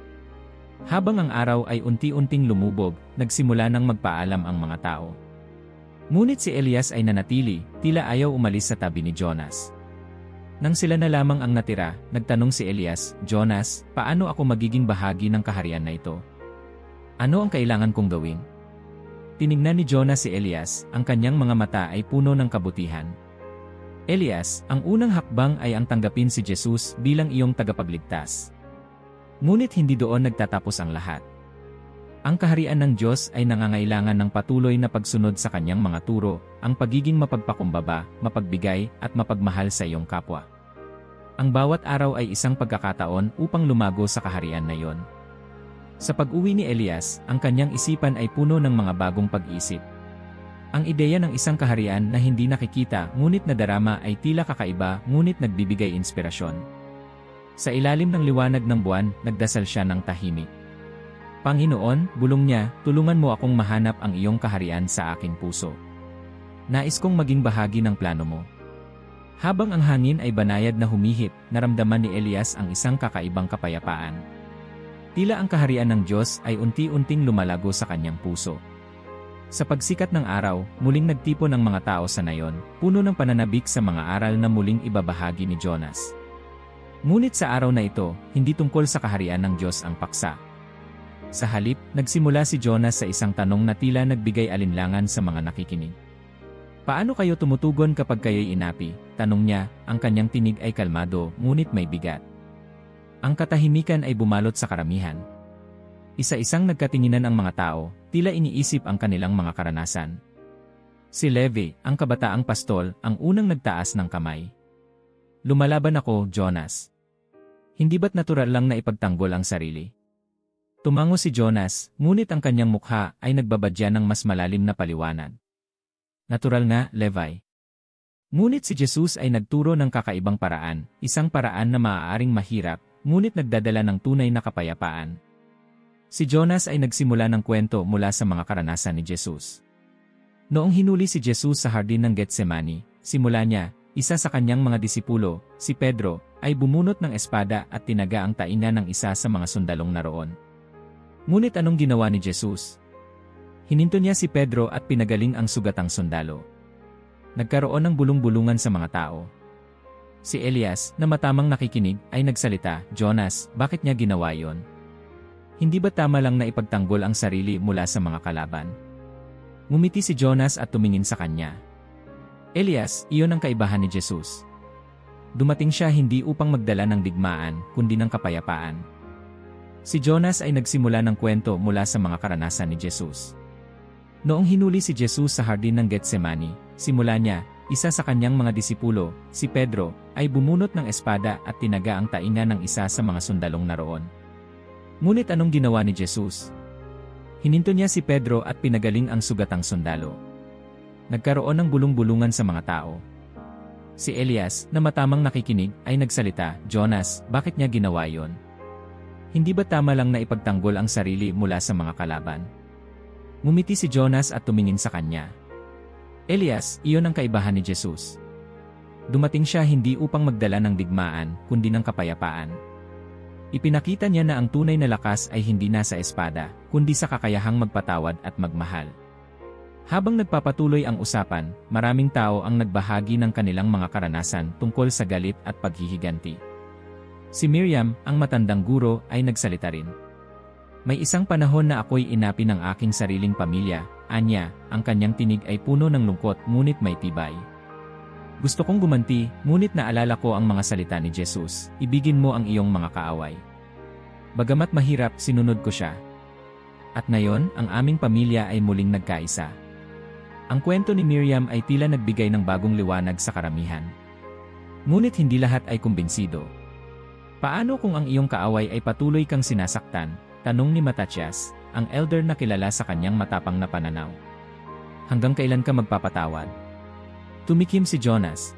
Habang ang araw ay unti-unting lumubog, nagsimula ng magpaalam ang mga tao. Ngunit si Elias ay nanatili, tila ayaw umalis sa tabi ni Jonas. Nang sila na lamang ang natira, nagtanong si Elias, Jonas, paano ako magiging bahagi ng kaharian na ito? Ano ang kailangan kong gawin? Tinignan ni Jonas si Elias, ang kanyang mga mata ay puno ng kabutihan. Elias, ang unang hakbang ay ang tanggapin si Jesus bilang iyong tagapagligtas. Ngunit hindi doon nagtatapos ang lahat. Ang kaharian ng Diyos ay nangangailangan ng patuloy na pagsunod sa kanyang mga turo, ang pagiging mapagpakumbaba, mapagbigay, at mapagmahal sa iyong kapwa. Ang bawat araw ay isang pagkakataon upang lumago sa kaharian na iyon. Sa pag-uwi ni Elias, ang kanyang isipan ay puno ng mga bagong pag-isip. Ang ideya ng isang kaharian na hindi nakikita ngunit nadarama ay tila kakaiba ngunit nagbibigay inspirasyon. Sa ilalim ng liwanag ng buwan, nagdasal siya ng tahimik. Panginoon, bulong niya, tulungan mo akong mahanap ang iyong kaharian sa aking puso. Nais kong maging bahagi ng plano mo. Habang ang hangin ay banayad na humihip, naramdaman ni Elias ang isang kakaibang kapayapaan. Tila ang kaharian ng Diyos ay unti-unting lumalago sa kanyang puso. Sa pagsikat ng araw, muling nagtipon ang mga tao sa nayon, puno ng pananabik sa mga aral na muling ibabahagi ni Jonas. Ngunit sa araw na ito, hindi tungkol sa kaharian ng Diyos ang paksa. Sa halip, nagsimula si Jonas sa isang tanong na tila nagbigay alinlangan sa mga nakikinig. Paano kayo tumutugon kapag kayo'y inapi? Tanong niya, ang kanyang tinig ay kalmado, ngunit may bigat. Ang katahimikan ay bumalot sa karamihan. Isa-isang nagkatinginan ang mga tao, tila iniisip ang kanilang mga karanasan. Si Levi, ang kabataang pastol, ang unang nagtaas ng kamay. Lumalaban ako, Jonas. Hindi ba't natural lang na ipagtanggol ang sarili? Tumango si Jonas, ngunit ang kanyang mukha ay nagbabadya ng mas malalim na paliwanag. Natural nga, Levi. Ngunit si Jesus ay nagturo ng kakaibang paraan, isang paraan na maaaring mahirap, ngunit nagdadala ng tunay na kapayapaan. Si Jonas ay nagsimula ng kwento mula sa mga karanasan ni Jesus. Noong hinuli si Jesus sa hardin ng Getsemani, simula niya, isa sa kanyang mga disipulo, si Pedro, ay bumunot ng espada at tinaga ang tainga ng isa sa mga sundalong naroon. Ngunit anong ginawa ni Jesus? Hininto niya si Pedro at pinagaling ang sugatang sundalo. Nagkaroon ng bulong-bulungan sa mga tao. Si Elias, na matamang nakikinig, ay nagsalita, Jonas, bakit niya ginawa yon? Hindi ba tama lang na ipagtanggol ang sarili mula sa mga kalaban? Ngumiti si Jonas at tumingin sa kanya. Elias, iyon ang kaibahan ni Jesus. Dumating siya hindi upang magdala ng digmaan, kundi ng kapayapaan. Si Jonas ay nagsimula ng kwento mula sa mga karanasan ni Jesus. Noong hinuli si Jesus sa hardin ng Getsemani, simula niya, isa sa kanyang mga disipulo, si Pedro, ay bumunot ng espada at tinaga ang tainga ng isa sa mga sundalong naroon. Ngunit anong ginawa ni Jesus? Hininto niya si Pedro at pinagaling ang sugatang sundalo. Nagkaroon ng bulong-bulungan sa mga tao. Si Elias, na matamang nakikinig, ay nagsalita, Jonas, bakit niya ginawa yon? Hindi ba tama lang na ipagtanggol ang sarili mula sa mga kalaban? Ngumiti si Jonas at tumingin sa kanya. Elias, iyon ang kaibahan ni Jesus. Dumating siya hindi upang magdala ng digmaan, kundi ng kapayapaan. Ipinakita niya na ang tunay na lakas ay hindi nasa espada, kundi sa kakayahang magpatawad at magmahal. Habang nagpapatuloy ang usapan, maraming tao ang nagbahagi ng kanilang mga karanasan tungkol sa galit at paghihiganti. Si Miriam, ang matandang guro, ay nagsalita rin. May isang panahon na ako'y inapi ng aking sariling pamilya, anya, ang kanyang tinig ay puno ng lungkot ngunit may tibay. Gusto kong gumanti, ngunit naalala ko ang mga salita ni Jesus, ibigin mo ang iyong mga kaaway. Bagamat mahirap, sinunod ko siya. At ngayon, ang aming pamilya ay muling nagkaisa. Ang kwento ni Miriam ay tila nagbigay ng bagong liwanag sa karamihan. Ngunit hindi lahat ay kumbinsido. Paano kung ang iyong kaaway ay patuloy kang sinasaktan? Tanong ni Matatias, ang elder na kilala sa kanyang matapang na pananaw. Hanggang kailan ka magpapatawad? Tumikim si Jonas.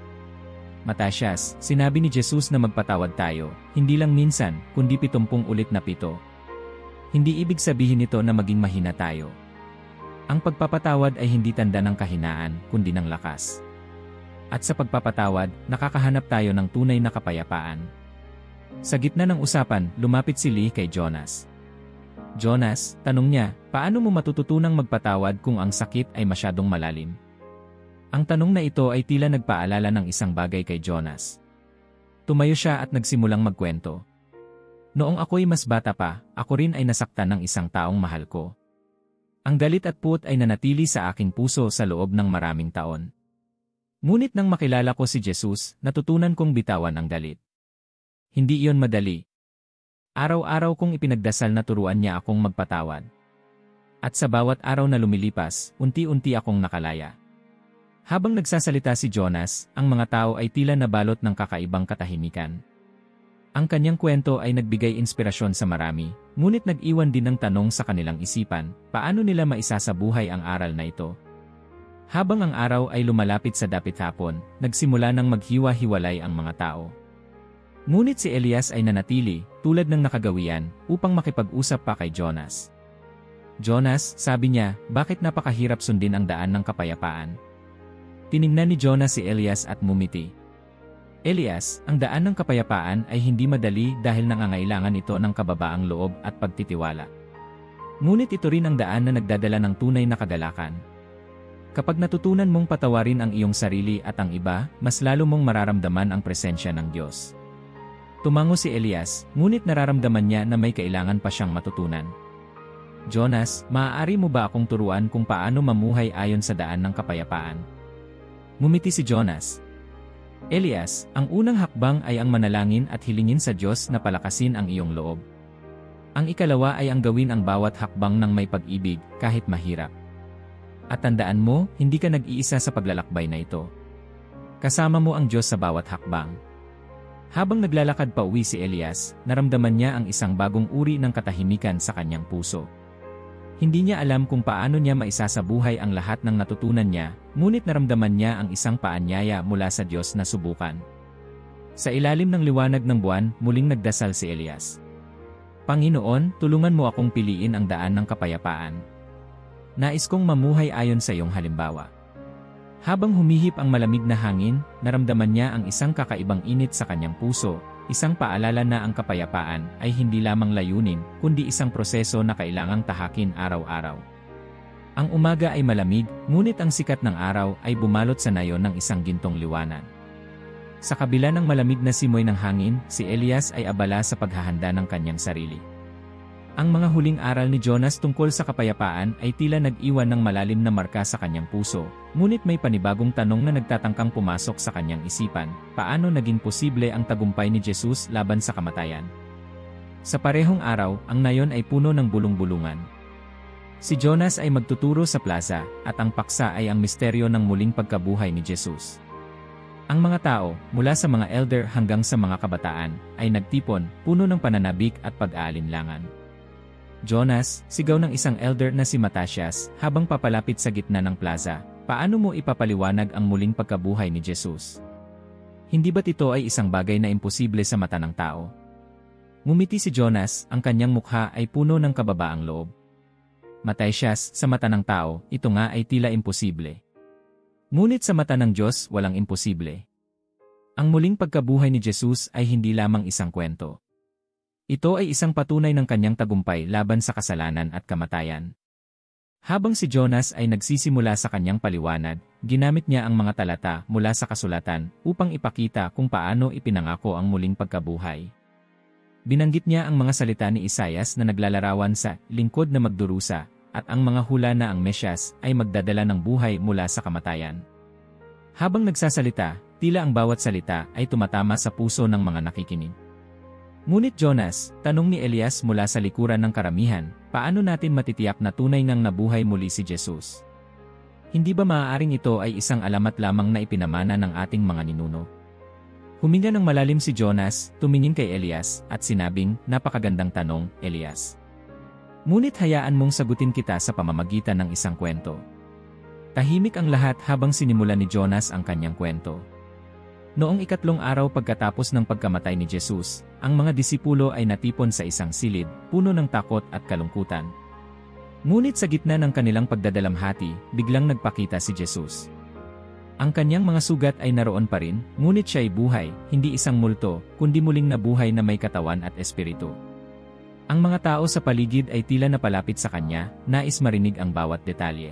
Matatias, sinabi ni Jesus na magpatawad tayo, hindi lang minsan, kundi 70 ulit na 7. Hindi ibig sabihin nito na maging mahina tayo. Ang pagpapatawad ay hindi tanda ng kahinaan, kundi ng lakas. At sa pagpapatawad, nakakahanap tayo ng tunay na kapayapaan. Sa gitna ng usapan, lumapit si Lee kay Jonas. Jonas, tanong niya, paano mo matututunang magpatawad kung ang sakit ay masyadong malalim? Ang tanong na ito ay tila nagpaalala ng isang bagay kay Jonas. Tumayo siya at nagsimulang magkwento. Noong ako'y mas bata pa, ako rin ay nasaktan ng isang taong mahal ko. Ang galit at puot ay nanatili sa aking puso sa loob ng maraming taon. Ngunit nang makilala ko si Jesus, natutunan kong bitawan ang galit. Hindi iyon madali. Araw-araw kong ipinagdasal na turuan niya akong magpatawad. At sa bawat araw na lumilipas, unti-unti akong nakalaya. Habang nagsasalita si Jonas, ang mga tao ay tila nabalot ng kakaibang katahimikan. Ang kanyang kwento ay nagbigay inspirasyon sa marami, ngunit nag-iwan din ng tanong sa kanilang isipan, paano nila maisasabuhay ang aral na ito? Habang ang araw ay lumalapit sa dapit hapon, nagsimula ng maghiwa-hiwalay ang mga tao. Ngunit si Elias ay nanatili, tulad ng nakagawian, upang makipag-usap pa kay Jonas. Jonas, sabi niya, bakit napakahirap sundin ang daan ng kapayapaan? Tiningnan ni Jonas si Elias at mumiti. Elias, ang daan ng kapayapaan ay hindi madali dahil nangangailangan ito ng kababaang loob at pagtitiwala. Ngunit ito rin ang daan na nagdadala ng tunay na kagalakan. Kapag natutunan mong patawarin ang iyong sarili at ang iba, mas lalo mong mararamdaman ang presensya ng Diyos. Tumango si Elias, ngunit nararamdaman niya na may kailangan pa siyang matutunan. Jonas, maaari mo ba akong turuan kung paano mamuhay ayon sa daan ng kapayapaan? Ngumiti si Jonas. Elias, ang unang hakbang ay ang manalangin at hilingin sa Diyos na palakasin ang iyong loob. Ang ikalawa ay ang gawin ang bawat hakbang ng may pag-ibig, kahit mahirap. At tandaan mo, hindi ka nag-iisa sa paglalakbay na ito. Kasama mo ang Diyos sa bawat hakbang. Habang naglalakad pa uwi si Elias, naramdaman niya ang isang bagong uri ng katahimikan sa kanyang puso. Hindi niya alam kung paano niya maisasabuhay ang lahat ng natutunan niya, ngunit naramdaman niya ang isang paanyaya mula sa Diyos na subukan. Sa ilalim ng liwanag ng buwan, muling nagdasal si Elias. Panginoon, tulungan mo akong piliin ang daan ng kapayapaan. Nais kong mamuhay ayon sa iyong halimbawa. Habang humihip ang malamig na hangin, naramdaman niya ang isang kakaibang init sa kanyang puso, isang paalala na ang kapayapaan ay hindi lamang layunin, kundi isang proseso na kailangang tahakin araw-araw. Ang umaga ay malamig, ngunit ang sikat ng araw ay bumalot sa nayon ng isang gintong liwanag. Sa kabila ng malamig na simoy ng hangin, si Elias ay abala sa paghahanda ng kanyang sarili. Ang mga huling aral ni Jonas tungkol sa kapayapaan ay tila nag-iwan ng malalim na marka sa kanyang puso, ngunit may panibagong tanong na nagtatangkang pumasok sa kanyang isipan, paano naging posible ang tagumpay ni Jesus laban sa kamatayan? Sa parehong araw, ang nayon ay puno ng bulong-bulungan. Si Jonas ay magtuturo sa plaza, at ang paksa ay ang misteryo ng muling pagkabuhay ni Jesus. Ang mga tao, mula sa mga elder hanggang sa mga kabataan, ay nagtipon, puno ng pananabik at pag-aalinlangan. Jonas, sigaw ng isang elder na si Matatias, habang papalapit sa gitna ng plaza, paano mo ipapaliwanag ang muling pagkabuhay ni Jesus? Hindi ba't ito ay isang bagay na imposible sa mata ng tao? Ngumiti si Jonas, ang kanyang mukha ay puno ng kababaang loob. Matatias, sa mata ng tao, ito nga ay tila imposible. Ngunit sa mata ng Diyos, walang imposible. Ang muling pagkabuhay ni Jesus ay hindi lamang isang kwento. Ito ay isang patunay ng kanyang tagumpay laban sa kasalanan at kamatayan. Habang si Jonas ay nagsisimula sa kanyang paliwanag, ginamit niya ang mga talata mula sa kasulatan upang ipakita kung paano ipinangako ang muling pagkabuhay. Binanggit niya ang mga salita ni Isaias na naglalarawan sa lingkod na magdurusa at ang mga hula na ang Mesyas ay magdadala ng buhay mula sa kamatayan. Habang nagsasalita, tila ang bawat salita ay tumatama sa puso ng mga nakikinig. Ngunit Jonas, tanong ni Elias mula sa likuran ng karamihan, paano natin matitiyak na tunay ngang nabuhay muli si Jesus? Hindi ba maaaring ito ay isang alamat lamang na ipinamana ng ating mga ninuno? Huminga ng malalim si Jonas, tumingin kay Elias, at sinabing, napakagandang tanong, Elias. Ngunit hayaan mong sagutin kita sa pamamagitan ng isang kwento. Tahimik ang lahat habang sinimulan ni Jonas ang kanyang kwento. Noong 3 araw pagkatapos ng pagkamatay ni Jesus, ang mga disipulo ay natipon sa isang silid, puno ng takot at kalungkutan. Ngunit sa gitna ng kanilang pagdadalamhati, biglang nagpakita si Jesus. Ang kanyang mga sugat ay naroon pa rin, ngunit siya ay buhay, hindi isang multo, kundi muling nabuhay na may katawan at espiritu. Ang mga tao sa paligid ay tila napalapit sa kanya, nais marinig ang bawat detalye.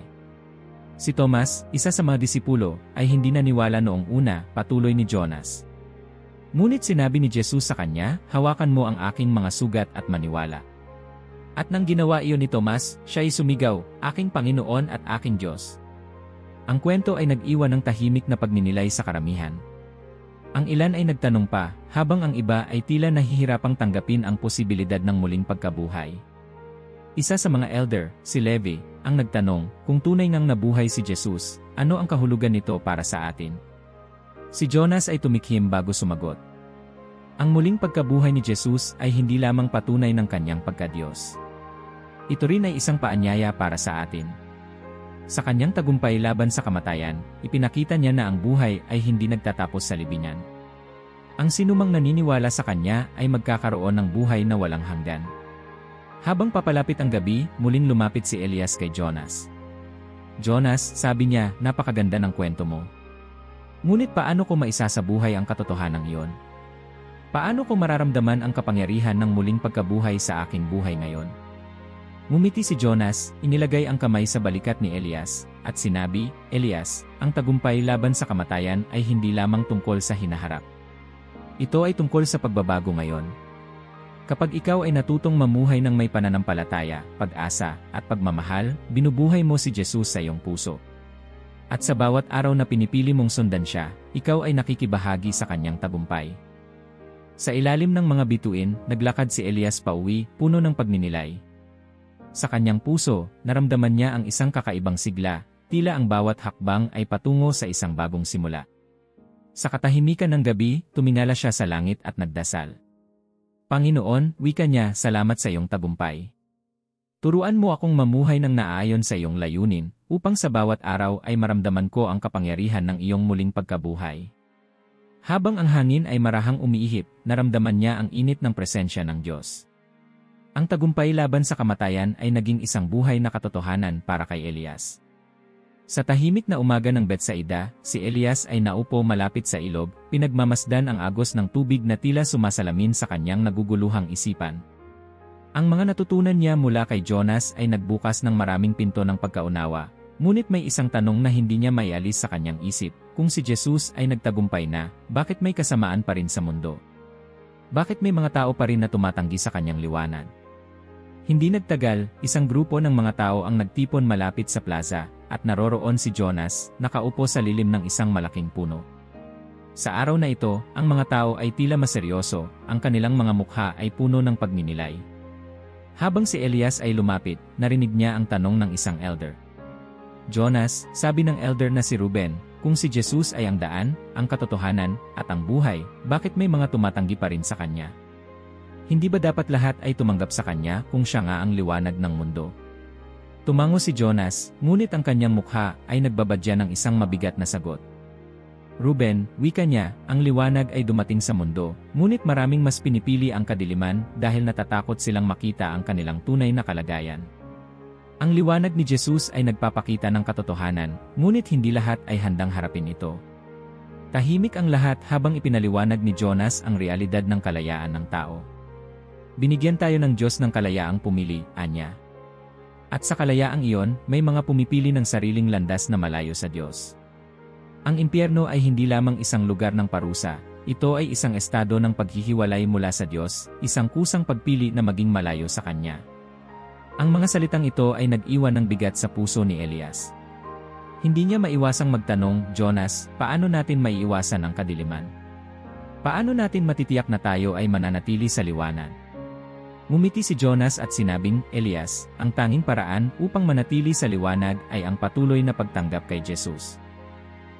Si Tomas, isa sa mga disipulo, ay hindi naniwala noong una, patuloy ni Jonas. Ngunit sinabi ni Jesus sa kanya, hawakan mo ang aking mga sugat at maniwala. At nang ginawa iyon ni Tomas, siya ay sumigaw, aking Panginoon at aking Diyos. Ang kwento ay nag-iwan ng tahimik na pagninilay sa karamihan. Ang ilan ay nagtanong pa, habang ang iba ay tila nahihirapang tanggapin ang posibilidad ng muling pagkabuhay. Isa sa mga elder, si Levi, ang nagtanong, kung tunay ngang nabuhay si Jesus, ano ang kahulugan nito para sa atin? Si Jonas ay tumikhim bago sumagot. Ang muling pagkabuhay ni Jesus ay hindi lamang patunay ng kanyang pagkadiyos. Ito rin ay isang paanyaya para sa atin. Sa kanyang tagumpay laban sa kamatayan, ipinakita niya na ang buhay ay hindi nagtatapos sa libingan. Ang sinumang naniniwala sa kanya ay magkakaroon ng buhay na walang hanggan. Habang papalapit ang gabi, muling lumapit si Elias kay Jonas. Jonas, sabi niya, napakaganda ng kwento mo. Ngunit paano ko maisasabuhay ang katotohanan iyon? Paano ko mararamdaman ang kapangyarihan ng muling pagkabuhay sa aking buhay ngayon? Ngumiti si Jonas, inilagay ang kamay sa balikat ni Elias, at sinabi, Elias, ang tagumpay laban sa kamatayan ay hindi lamang tungkol sa hinaharap. Ito ay tungkol sa pagbabago ngayon. Kapag ikaw ay natutong mamuhay ng may pananampalataya, pag-asa, at pagmamahal, binubuhay mo si Jesus sa iyong puso. At sa bawat araw na pinipili mong sundan siya, ikaw ay nakikibahagi sa kanyang tagumpay. Sa ilalim ng mga bituin, naglakad si Elias pauwi, puno ng pagninilay. Sa kanyang puso, naramdaman niya ang isang kakaibang sigla, tila ang bawat hakbang ay patungo sa isang bagong simula. Sa katahimikan ng gabi, tumingala siya sa langit at nagdasal. Panginoon, wika niya, salamat sa iyong tagumpay. Turuan mo akong mamuhay ng naaayon sa iyong layunin, upang sa bawat araw ay maramdaman ko ang kapangyarihan ng iyong muling pagkabuhay. Habang ang hangin ay marahang umiihip, naramdaman niya ang init ng presensya ng Diyos. Ang tagumpay laban sa kamatayan ay naging isang buhay na katotohanan para kay Elias. Sa tahimik na umaga ng Betsaida, si Elias ay naupo malapit sa ilog, pinagmamasdan ang agos ng tubig na tila sumasalamin sa kanyang naguguluhang isipan. Ang mga natutunan niya mula kay Jonas ay nagbukas ng maraming pinto ng pagkaunawa, ngunit may isang tanong na hindi niya maialis sa kanyang isip, kung si Jesus ay nagtagumpay na, bakit may kasamaan pa rin sa mundo? Bakit may mga tao pa rin na tumatanggi sa kanyang liwanag? Hindi nagtagal, isang grupo ng mga tao ang nagtipon malapit sa plaza, at naroroon si Jonas, nakaupo sa lilim ng isang malaking puno. Sa araw na ito, ang mga tao ay tila maseryoso, ang kanilang mga mukha ay puno ng pagninilay. Habang si Elias ay lumapit, narinig niya ang tanong ng isang elder. Jonas, sabi ng elder na si Ruben, kung si Jesus ay ang daan, ang katotohanan, at ang buhay, bakit may mga tumatanggi pa rin sa kanya? Hindi ba dapat lahat ay tumanggap sa kanya kung siya nga ang liwanag ng mundo? Tumango si Jonas, ngunit ang kanyang mukha ay nagbabadya ng isang mabigat na sagot. Ruben, wika niya, ang liwanag ay dumating sa mundo, ngunit maraming mas pinipili ang kadiliman dahil natatakot silang makita ang kanilang tunay na kalagayan. Ang liwanag ni Jesus ay nagpapakita ng katotohanan, ngunit hindi lahat ay handang harapin ito. Tahimik ang lahat habang ipinaliwanag ni Jonas ang realidad ng kalayaan ng tao. Binigyan tayo ng Diyos ng kalayaang pumili, anya. At sa kalayaang iyon, may mga pumipili ng sariling landas na malayo sa Diyos. Ang impyerno ay hindi lamang isang lugar ng parusa, ito ay isang estado ng paghihiwalay mula sa Diyos, isang kusang pagpili na maging malayo sa Kanya. Ang mga salitang ito ay nag-iwan ng bigat sa puso ni Elias. Hindi niya maiwasang magtanong, Jonas, paano natin maiiwasan ang kadiliman? Paano natin matitiyak na tayo ay mananatili sa liwanag? Ngumiti si Jonas at sinabing, Elias, ang tanging paraan upang manatili sa liwanag ay ang patuloy na pagtanggap kay Jesus.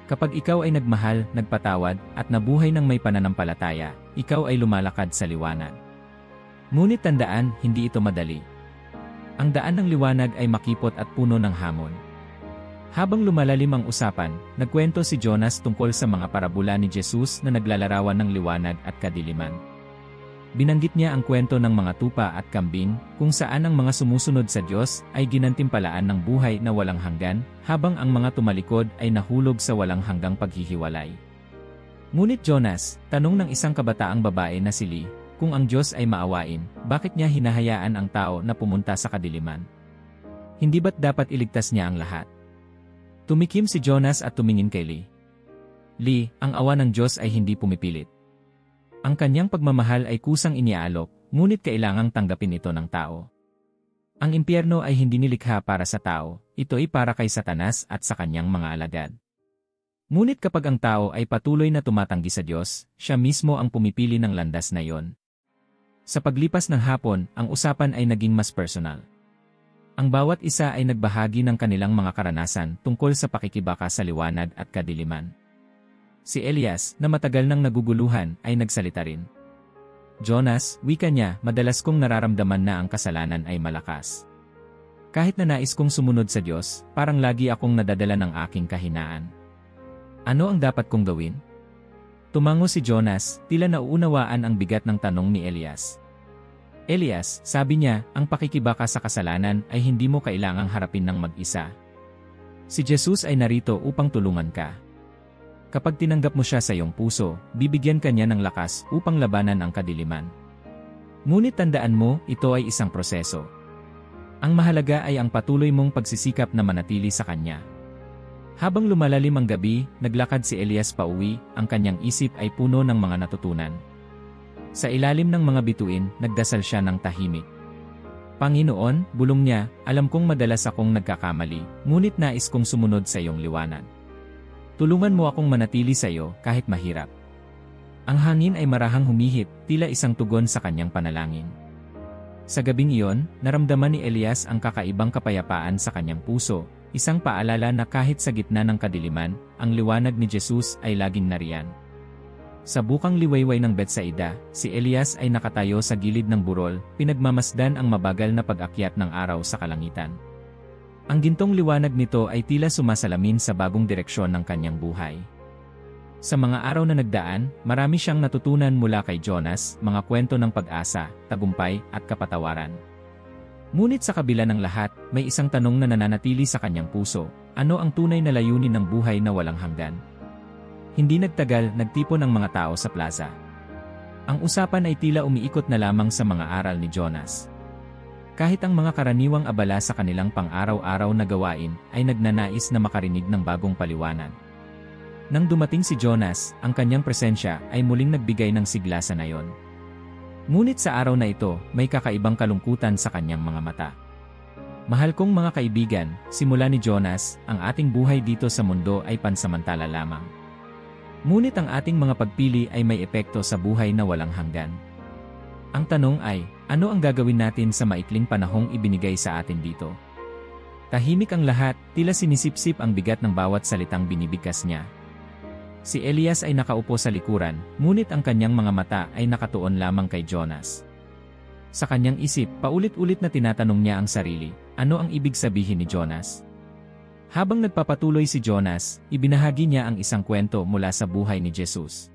Kapag ikaw ay nagmahal, nagpatawad, at nabuhay ng may pananampalataya, ikaw ay lumalakad sa liwanag. Ngunit tandaan, hindi ito madali. Ang daan ng liwanag ay makipot at puno ng hamon. Habang lumalalim ang usapan, nagkwento si Jonas tungkol sa mga parabola ni Jesus na naglalarawan ng liwanag at kadiliman. Binanggit niya ang kwento ng mga tupa at kambing, kung saan ang mga sumusunod sa Diyos ay ginantimpalaan ng buhay na walang hanggan, habang ang mga tumalikod ay nahulog sa walang hanggang paghihiwalay. Ngunit Jonas, tanong ng isang kabataang babae na si Lee, kung ang Diyos ay maawain, bakit niya hinahayaan ang tao na pumunta sa kadiliman? Hindi ba't dapat iligtas niya ang lahat? Tumikim si Jonas at tumingin kay Lee. Lee, ang awa ng Diyos ay hindi pumipilit. Ang kanyang pagmamahal ay kusang iniaalok, ngunit kailangang tanggapin ito ng tao. Ang impyerno ay hindi nilikha para sa tao, ito ay para kay Satanas at sa kanyang mga alagad. Ngunit kapag ang tao ay patuloy na tumatanggi sa Diyos, siya mismo ang pumipili ng landas na iyon. Sa paglipas ng hapon, ang usapan ay naging mas personal. Ang bawat isa ay nagbahagi ng kanilang mga karanasan tungkol sa pakikibaka sa liwanag at kadiliman. Si Elias, na matagal nang naguguluhan, ay nagsalita rin. Jonas, wika niya, madalas kong nararamdaman na ang kasalanan ay malakas. Kahit na nais kong sumunod sa Diyos, parang lagi akong nadadala ng aking kahinaan. Ano ang dapat kong gawin? Tumango si Jonas, tila nauunawaan ang bigat ng tanong ni Elias. Elias, sabi niya, ang pakikibaka sa kasalanan ay hindi mo kailangang harapin ng mag-isa. Si Jesus ay narito upang tulungan ka. Kapag tinanggap mo siya sa iyong puso, bibigyan ka niya ng lakas upang labanan ang kadiliman. Ngunit tandaan mo, ito ay isang proseso. Ang mahalaga ay ang patuloy mong pagsisikap na manatili sa Kanya. Habang lumalalim ang gabi, naglakad si Elias pauwi, ang kanyang isip ay puno ng mga natutunan. Sa ilalim ng mga bituin, nagdasal siya ng tahimik. Panginoon, bulong niya, alam kong madalas akong nagkakamali, ngunit nais kong sumunod sa iyong liwanag. Tulungan mo akong manatili sa iyo kahit mahirap. Ang hangin ay marahang humihip, tila isang tugon sa kanyang panalangin. Sa gabing iyon, naramdaman ni Elias ang kakaibang kapayapaan sa kanyang puso, isang paalala na kahit sa gitna ng kadiliman, ang liwanag ni Jesus ay laging nariyan. Sa bukang liwayway ng Betsaida, si Elias ay nakatayo sa gilid ng burol, pinagmamasdan ang mabagal na pag-akyat ng araw sa kalangitan. Ang gintong liwanag nito ay tila sumasalamin sa bagong direksyon ng kanyang buhay. Sa mga araw na nagdaan, marami siyang natutunan mula kay Jonas, mga kwento ng pag-asa, tagumpay, at kapatawaran. Ngunit sa kabila ng lahat, may isang tanong na nananatili sa kanyang puso, ano ang tunay na layunin ng buhay na walang hanggan? Hindi nagtagal, nagtipon ang mga tao sa plaza. Ang usapan ay tila umiikot na lamang sa mga aral ni Jonas. Kahit ang mga karaniwang abala sa kanilang pang-araw-araw na gawain ay nagnanais na makarinig ng bagong paliwanag. Nang dumating si Jonas, ang kanyang presensya ay muling nagbigay ng sigla sa nayon. Ngunit sa araw na ito, may kakaibang kalungkutan sa kanyang mga mata. Mahal kong mga kaibigan, simula ni Jonas, ang ating buhay dito sa mundo ay pansamantala lamang. Ngunit ang ating mga pagpili ay may epekto sa buhay na walang hanggan. Ang tanong ay, ano ang gagawin natin sa maikling panahong ibinigay sa atin dito? Tahimik ang lahat, tila sinisipsip ang bigat ng bawat salitang binibigkas niya. Si Elias ay nakaupo sa likuran, ngunit ang kanyang mga mata ay nakatuon lamang kay Jonas. Sa kanyang isip, paulit-ulit na tinatanong niya ang sarili, ano ang ibig sabihin ni Jonas? Habang nagpapatuloy si Jonas, ibinahagi niya ang isang kwento mula sa buhay ni Jesus.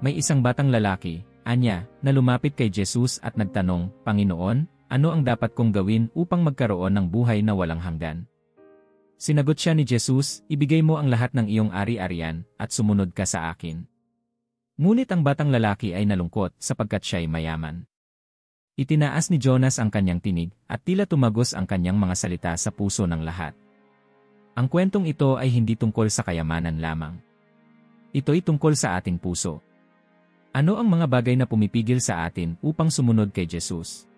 May isang batang lalaki, anya, na lumapit kay Jesus at nagtanong, Panginoon, ano ang dapat kong gawin upang magkaroon ng buhay na walang hanggan? Sinagot siya ni Jesus, ibigay mo ang lahat ng iyong ari-arian, at sumunod ka sa akin. Ngunit ang batang lalaki ay nalungkot sapagkat siya ay mayaman. Itinaas ni Jonas ang kanyang tinig at tila tumagos ang kanyang mga salita sa puso ng lahat. Ang kwentong ito ay hindi tungkol sa kayamanan lamang. Ito'y tungkol sa ating puso. Ano ang mga bagay na pumipigil sa atin upang sumunod kay Jesus?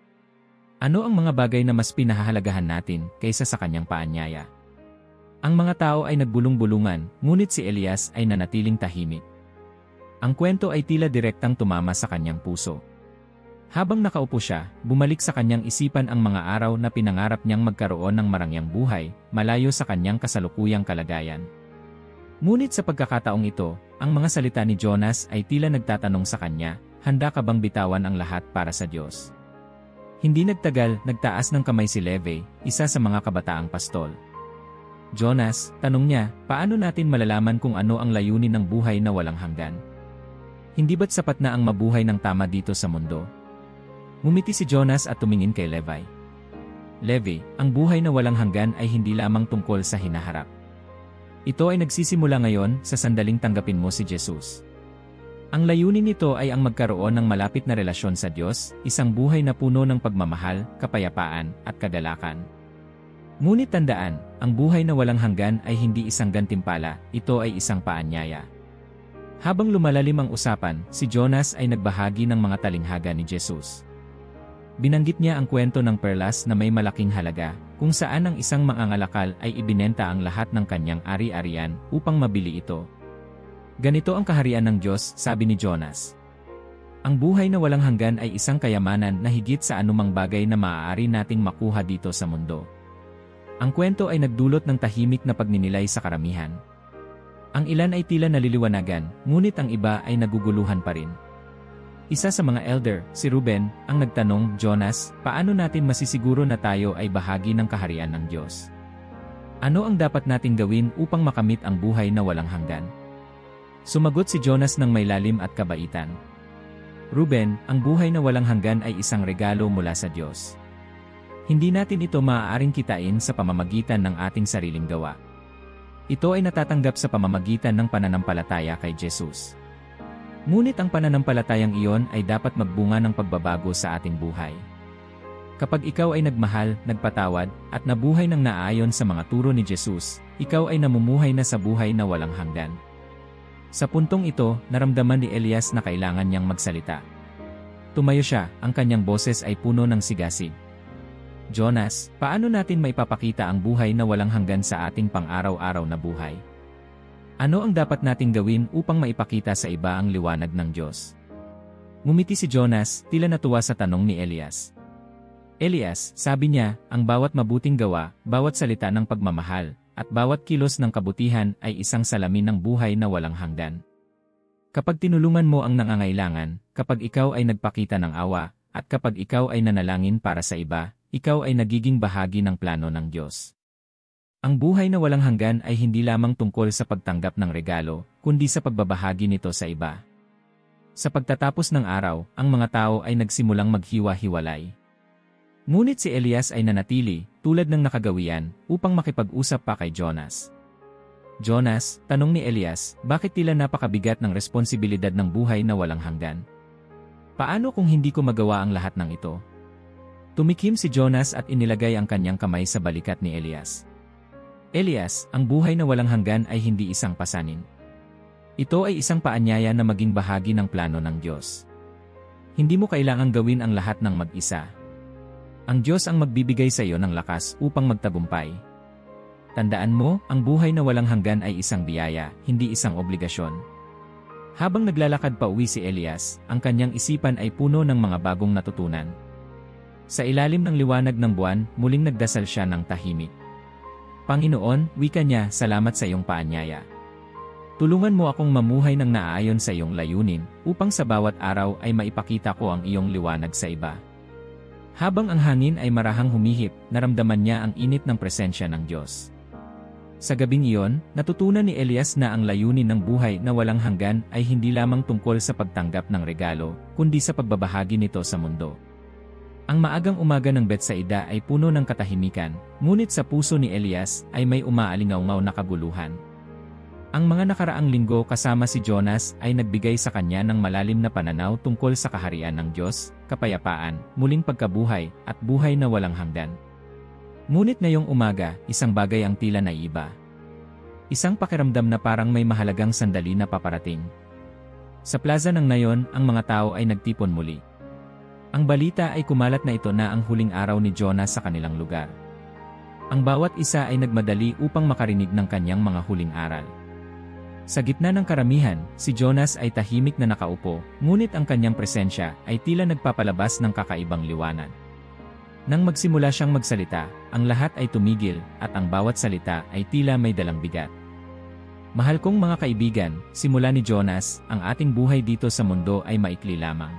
Ano ang mga bagay na mas pinahahalagahan natin kaysa sa kanyang paanyaya? Ang mga tao ay nagbulong-bulungan, ngunit si Elias ay nanatiling tahimik. Ang kwento ay tila direktang tumama sa kanyang puso. Habang nakaupo siya, bumalik sa kanyang isipan ang mga araw na pinangarap niyang magkaroon ng marangyang buhay, malayo sa kanyang kasalukuyang kalagayan. Ngunit sa pagkakataong ito, ang mga salita ni Jonas ay tila nagtatanong sa kanya, handa ka bang bitawan ang lahat para sa Diyos? Hindi nagtagal, nagtaas ng kamay si Levi, isa sa mga kabataang pastol. Jonas, tanong niya, paano natin malalaman kung ano ang layunin ng buhay na walang hanggan? Hindi ba't sapat na ang mabuhay ng tama dito sa mundo? Ngumiti si Jonas at tumingin kay Levi. Levi, ang buhay na walang hanggan ay hindi lamang tungkol sa hinaharap. Ito ay nagsisimula ngayon sa sandaling tanggapin mo si Jesus. Ang layunin nito ay ang magkaroon ng malapit na relasyon sa Diyos, isang buhay na puno ng pagmamahal, kapayapaan, at kagalakan. Ngunit tandaan, ang buhay na walang hanggan ay hindi isang gantimpala, ito ay isang paanyaya. Habang lumalalim ang usapan, si Jonas ay nagbahagi ng mga talinghaga ni Jesus. Binanggit niya ang kwento ng perlas na may malaking halaga, kung saan ang isang mangangalakal ay ibinenta ang lahat ng kanyang ari-arian upang mabili ito. Ganito ang kaharian ng Diyos, sabi ni Jonas. Ang buhay na walang hanggan ay isang kayamanan na higit sa anumang bagay na maaari nating makuha dito sa mundo. Ang kwento ay nagdulot ng tahimik na pagninilay sa karamihan. Ang ilan ay tila naliliwanagan, ngunit ang iba ay naguguluhan pa rin. Isa sa mga elder, si Ruben, ang nagtanong, Jonas, paano natin masisiguro na tayo ay bahagi ng kaharian ng Diyos? Ano ang dapat nating gawin upang makamit ang buhay na walang hanggan? Sumagot si Jonas ng may lalim at kabaitan. Ruben, ang buhay na walang hanggan ay isang regalo mula sa Diyos. Hindi natin ito maaaring kitain sa pamamagitan ng ating sariling gawa. Ito ay natatanggap sa pamamagitan ng pananampalataya kay Jesus. Ngunit ang pananampalatayang iyon ay dapat magbunga ng pagbabago sa ating buhay. Kapag ikaw ay nagmahal, nagpatawad, at nabuhay ng naaayon sa mga turo ni Jesus, ikaw ay namumuhay na sa buhay na walang hanggan. Sa puntong ito, naramdaman ni Elias na kailangan niyang magsalita. Tumayo siya, ang kanyang boses ay puno ng sigasig. Jonas, paano natin maipapakita ang buhay na walang hanggan sa ating pang-araw-araw na buhay? Ano ang dapat nating gawin upang maipakita sa iba ang liwanag ng Diyos? Ngumiti si Jonas, tila natuwa sa tanong ni Elias. Elias, sabi niya, ang bawat mabuting gawa, bawat salita ng pagmamahal, at bawat kilos ng kabutihan ay isang salamin ng buhay na walang hanggan. Kapag tinulungan mo ang nangangailangan, kapag ikaw ay nagpakita ng awa, at kapag ikaw ay nanalangin para sa iba, ikaw ay nagiging bahagi ng plano ng Diyos. Ang buhay na walang hanggan ay hindi lamang tungkol sa pagtanggap ng regalo, kundi sa pagbabahagi nito sa iba. Sa pagtatapos ng araw, ang mga tao ay nagsimulang maghiwa-hiwalay. Ngunit si Elias ay nanatili, tulad ng nakagawian, upang makipag-usap pa kay Jonas. Jonas, tanong ni Elias, bakit tila napakabigat ng responsibilidad ng buhay na walang hanggan? Paano kung hindi ko magawa ang lahat ng ito? Tumikim si Jonas at inilagay ang kanyang kamay sa balikat ni Elias. Elias, ang buhay na walang hanggan ay hindi isang pasanin. Ito ay isang paanyaya na maging bahagi ng plano ng Diyos. Hindi mo kailangang gawin ang lahat ng mag-isa. Ang Diyos ang magbibigay sa iyo ng lakas upang magtagumpay. Tandaan mo, ang buhay na walang hanggan ay isang biyaya, hindi isang obligasyon. Habang naglalakad pa uwi si Elias, ang kanyang isipan ay puno ng mga bagong natutunan. Sa ilalim ng liwanag ng buwan, muling nagdasal siya ng tahimik. Panginoon, wika niya, salamat sa iyong paanyaya. Tulungan mo akong mamuhay ng naaayon sa iyong layunin, upang sa bawat araw ay maipakita ko ang iyong liwanag sa iba. Habang ang hangin ay marahang humihip, naramdaman niya ang init ng presensya ng Diyos. Sa gabing iyon, natutunan ni Elias na ang layunin ng buhay na walang hanggan ay hindi lamang tungkol sa pagtanggap ng regalo, kundi sa pagbabahagi nito sa mundo. Ang maagang umaga ng Betsaida ay puno ng katahimikan, ngunit sa puso ni Elias ay may umaalingaw-ngaw na kaguluhan. Ang mga nakaraang linggo kasama si Jonas ay nagbigay sa kanya ng malalim na pananaw tungkol sa kaharian ng Diyos, kapayapaan, muling pagkabuhay, at buhay na walang hanggan. Ngunit ngayong umaga, isang bagay ang tila naiiba. Isang pakiramdam na parang may mahalagang sandali na paparating. Sa plaza ng Nayon, ang mga tao ay nagtipon muli. Ang balita ay kumalat na ito na ang huling araw ni Jonas sa kanilang lugar. Ang bawat isa ay nagmadali upang makarinig ng kanyang mga huling aral. Sa gitna ng karamihan, si Jonas ay tahimik na nakaupo, ngunit ang kanyang presensya ay tila nagpapalabas ng kakaibang liwanag. Nang magsimula siyang magsalita, ang lahat ay tumigil, at ang bawat salita ay tila may dalang bigat. Mahal kong mga kaibigan, simula ni Jonas, ang ating buhay dito sa mundo ay maikli lamang.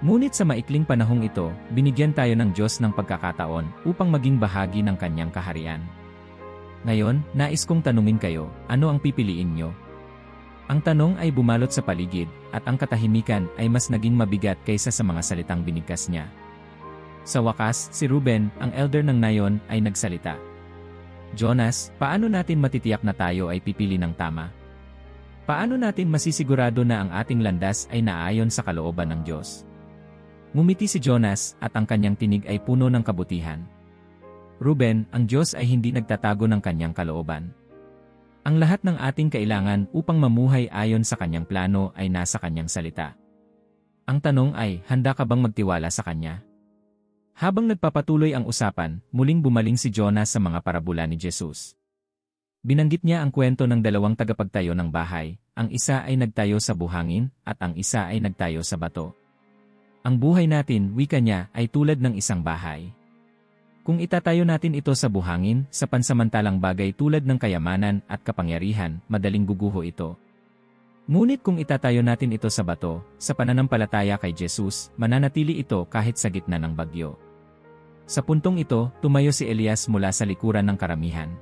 Ngunit sa maikling panahong ito, binigyan tayo ng Diyos ng pagkakataon upang maging bahagi ng kanyang kaharian. Ngayon, nais kong tanungin kayo, ano ang pipiliin nyo? Ang tanong ay bumalot sa paligid, at ang katahimikan ay mas naging mabigat kaysa sa mga salitang binigkas niya. Sa wakas, si Ruben, ang elder ng Nayon, ay nagsalita. Jonas, paano natin matitiyak na tayo ay pipili ng tama? Paano natin masisigurado na ang ating landas ay naayon sa kalooban ng Diyos? Ngumiti si Jonas, at ang kanyang tinig ay puno ng kabutihan. Ruben, ang Diyos ay hindi nagtatago ng kanyang kalooban. Ang lahat ng ating kailangan upang mamuhay ayon sa kanyang plano ay nasa kanyang salita. Ang tanong ay, handa ka bang magtiwala sa kanya? Habang nagpapatuloy ang usapan, muling bumaling si Jonas sa mga parabola ni Jesus. Binanggit niya ang kwento ng dalawang tagapagtayo ng bahay, ang isa ay nagtayo sa buhangin, at ang isa ay nagtayo sa bato. Ang buhay natin, wika niya, ay tulad ng isang bahay. Kung itatayo natin ito sa buhangin, sa pansamantalang bagay tulad ng kayamanan at kapangyarihan, madaling guguho ito. Ngunit kung itatayo natin ito sa bato, sa pananampalataya kay Jesus, mananatili ito kahit sa gitna ng bagyo. Sa puntong ito, tumayo si Elias mula sa likuran ng karamihan.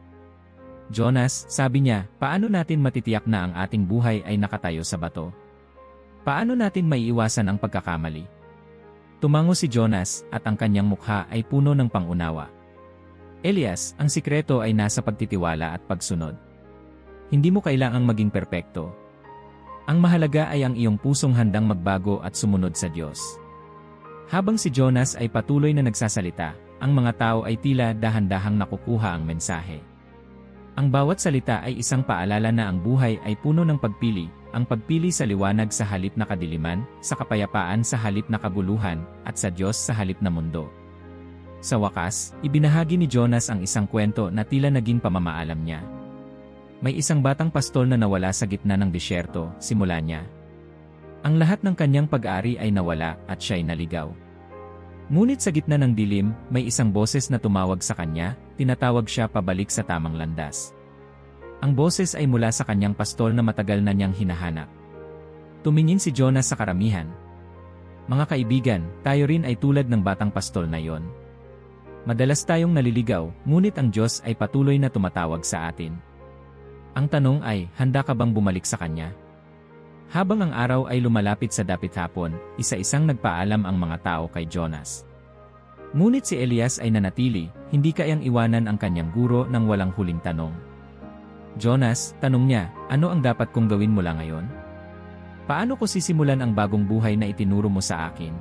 Jonas, sabi niya, paano natin matitiyak na ang ating buhay ay nakatayo sa bato? Paano natin maiiwasan ang pagkakamali? Tumango si Jonas, at ang kanyang mukha ay puno ng pangunawa. Elias, ang sikreto ay nasa pagtitiwala at pagsunod. Hindi mo kailangang maging perpekto. Ang mahalaga ay ang iyong pusong handang magbago at sumunod sa Diyos. Habang si Jonas ay patuloy na nagsasalita, ang mga tao ay tila dahan-dahang nakukuha ang mensahe. Ang bawat salita ay isang paalala na ang buhay ay puno ng pagpili, ang pagpili sa liwanag sa halip na kadiliman, sa kapayapaan sa halip na kabuluhan, at sa Diyos sa halip na mundo. Sa wakas, ibinahagi ni Jonas ang isang kwento na tila naging pamamaalam niya. May isang batang pastol na nawala sa gitna ng disyerto, simula niya. Ang lahat ng kanyang pag-ari ay nawala at siya'y naligaw. Ngunit sa gitna ng dilim, may isang boses na tumawag sa kanya, tinatawag siya pabalik sa tamang landas. Ang boses ay mula sa kanyang pastol na matagal na niyang hinahanap. Tumingin si Jonas sa karamihan. Mga kaibigan, tayo rin ay tulad ng batang pastol na yon. Madalas tayong naliligaw, ngunit ang Diyos ay patuloy na tumatawag sa atin. Ang tanong ay, handa ka bang bumalik sa Kanya? Habang ang araw ay lumalapit sa dapit hapon, isa-isang nagpaalam ang mga tao kay Jonas. Ngunit si Elias ay nanatili, hindi kayang iwanan ang kanyang guro nang walang huling tanong. Jonas, tanong niya, ano ang dapat kong gawin mula ngayon? Paano ko sisimulan ang bagong buhay na itinuro mo sa akin?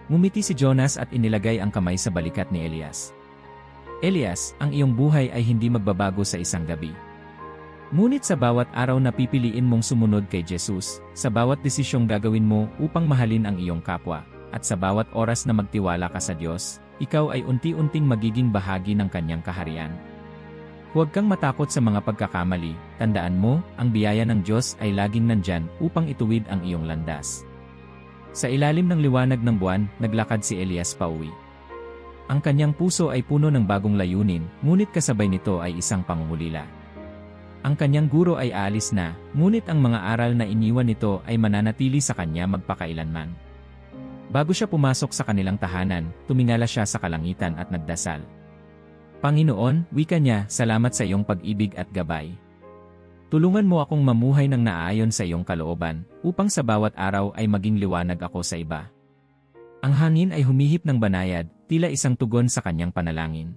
Ngumiti si Jonas at inilagay ang kamay sa balikat ni Elias. Elias, ang iyong buhay ay hindi magbabago sa isang gabi. Ngunit sa bawat araw na pipiliin mong sumunod kay Jesus, sa bawat desisyong gagawin mo upang mahalin ang iyong kapwa, at sa bawat oras na magtiwala ka sa Diyos, ikaw ay unti-unting magiging bahagi ng Kanyang kaharian. Huwag kang matakot sa mga pagkakamali, tandaan mo, ang biyaya ng Diyos ay laging nandyan upang ituwid ang iyong landas. Sa ilalim ng liwanag ng buwan, naglakad si Elias pauwi. Ang kanyang puso ay puno ng bagong layunin, ngunit kasabay nito ay isang pangungulila. Ang kanyang guro ay aalis na, ngunit ang mga aral na iniwan nito ay mananatili sa kanya magpakailanman. Bago siya pumasok sa kanilang tahanan, tumingala siya sa kalangitan at nagdasal. Panginoon, wika niya, salamat sa iyong pag-ibig at gabay. Tulungan mo akong mamuhay ng naayon sa iyong kalooban, upang sa bawat araw ay maging liwanag ako sa iba. Ang hangin ay humihip ng banayad, tila isang tugon sa kanyang panalangin.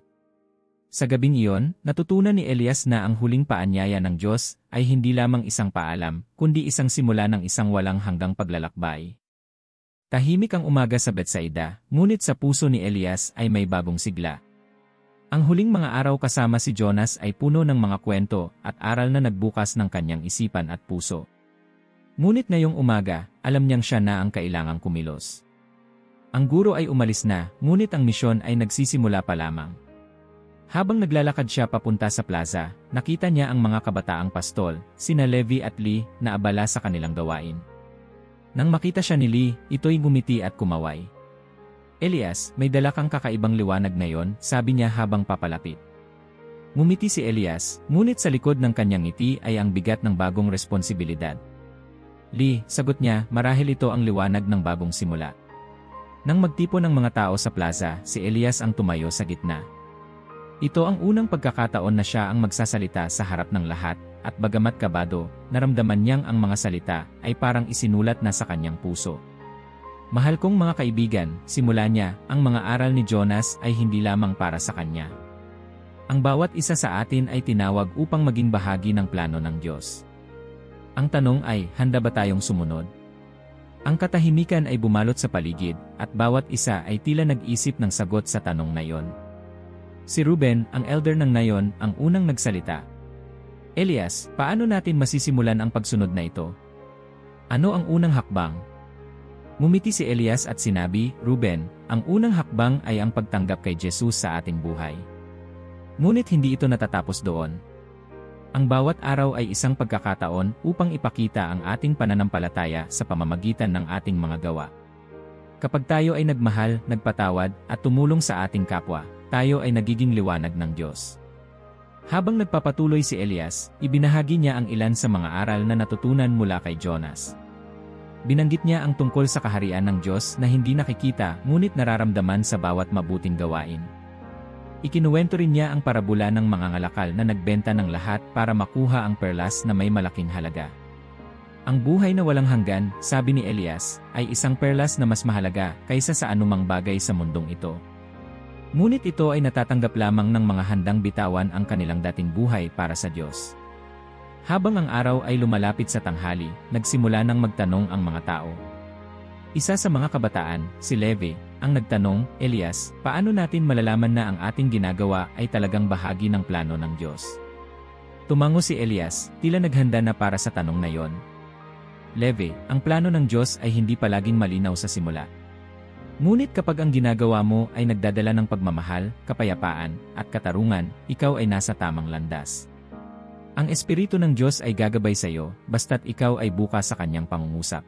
Sa gabing iyon, natutunan ni Elias na ang huling paanyaya ng Diyos ay hindi lamang isang paalam, kundi isang simula ng isang walang hanggang paglalakbay. Tahimik ang umaga sa Betsaida, ngunit sa puso ni Elias ay may bagong sigla. Ang huling mga araw kasama si Jonas ay puno ng mga kwento at aral na nagbukas ng kanyang isipan at puso. Ngunit ngayong umaga, alam niyang siya na ang kailangang kumilos. Ang guro ay umalis na, ngunit ang misyon ay nagsisimula pa lamang. Habang naglalakad siya papunta sa plaza, nakita niya ang mga kabataang pastol, sina Levi at Lee, na abala sa kanilang gawain. Nang makita siya ni Lee, ito'y ngumiti at kumaway. Elias, may dala kang kakaibang liwanag ngayon, sabi niya habang papalapit. Ngumiti si Elias, ngunit sa likod ng kanyang ngiti ay ang bigat ng bagong responsibilidad. Lee, sagot niya, marahil ito ang liwanag ng bagong simula. Nang magtipon ng mga tao sa plaza, si Elias ang tumayo sa gitna. Ito ang unang pagkakataon na siya ang magsasalita sa harap ng lahat, at bagamat kabado, naramdaman niyang ang mga salita ay parang isinulat na sa kanyang puso. Mahal kong mga kaibigan, simula niya, ang mga aral ni Jonas ay hindi lamang para sa kanya. Ang bawat isa sa atin ay tinawag upang maging bahagi ng plano ng Diyos. Ang tanong ay, handa ba tayong sumunod? Ang katahimikan ay bumalot sa paligid, at bawat isa ay tila nag-isip ng sagot sa tanong na iyon. Si Ruben, ang elder ng nayon, ang unang nagsalita. Elias, paano natin masisimulan ang pagsunod na ito? Ano ang unang hakbang? Ngumiti si Elias at sinabi, Ruben, ang unang hakbang ay ang pagtanggap kay Jesus sa ating buhay. Ngunit hindi ito natatapos doon. Ang bawat araw ay isang pagkakataon upang ipakita ang ating pananampalataya sa pamamagitan ng ating mga gawa. Kapag tayo ay nagmahal, nagpatawad, at tumulong sa ating kapwa, tayo ay nagiging liwanag ng Diyos. Habang nagpapatuloy si Elias, ibinahagi niya ang ilan sa mga aral na natutunan mula kay Jonas. Binanggit niya ang tungkol sa kaharian ng Diyos na hindi nakikita ngunit nararamdaman sa bawat mabuting gawain. Ikinuwento rin niya ang parabula ng mga ngalakal na nagbenta ng lahat para makuha ang perlas na may malaking halaga. Ang buhay na walang hanggan, sabi ni Elias, ay isang perlas na mas mahalaga kaysa sa anumang bagay sa mundong ito. Ngunit ito ay natatanggap lamang ng mga handang bitawan ang kanilang dating buhay para sa Diyos. Habang ang araw ay lumalapit sa tanghali, nagsimula ng magtanong ang mga tao. Isa sa mga kabataan, si Levi, ang nagtanong, Elias, paano natin malalaman na ang ating ginagawa ay talagang bahagi ng plano ng Diyos? Tumango si Elias, tila naghanda na para sa tanong na yon. Levi, ang plano ng Diyos ay hindi palaging malinaw sa simula. Ngunit kapag ang ginagawa mo ay nagdadala ng pagmamahal, kapayapaan, at katarungan, ikaw ay nasa tamang landas. Ang Espiritu ng Diyos ay gagabay sa iyo, basta't ikaw ay bukas sa kanyang pangungusap.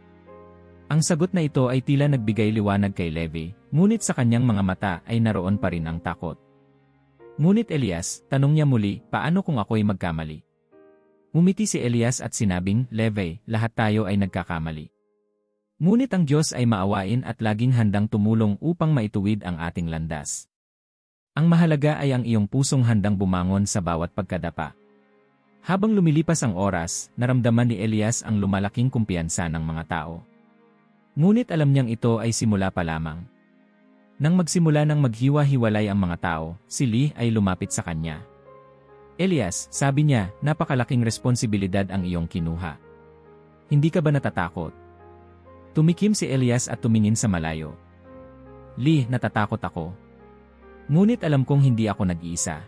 Ang sagot na ito ay tila nagbigay liwanag kay Levi, ngunit sa kanyang mga mata ay naroon pa rin ang takot. Ngunit Elias, tanong niya muli, paano kung ako'y magkamali? Umiti si Elias at sinabing, Levi, lahat tayo ay nagkakamali. Ngunit ang Diyos ay maawain at laging handang tumulong upang maituwid ang ating landas. Ang mahalaga ay ang iyong pusong handang bumangon sa bawat pagkadapa. Habang lumilipas ang oras, naramdaman ni Elias ang lumalaking kumpiyansa ng mga tao. Ngunit alam niyang ito ay simula pa lamang. Nang magsimula ng maghiwa-hiwalay ang mga tao, si Lee ay lumapit sa kanya. Elias, sabi niya, napakalaking responsibilidad ang iyong kinuha. Hindi ka ba natatakot? Tumikim si Elias at tumingin sa malayo. Lee, natatakot ako. Ngunit alam kong hindi ako nag-iisa.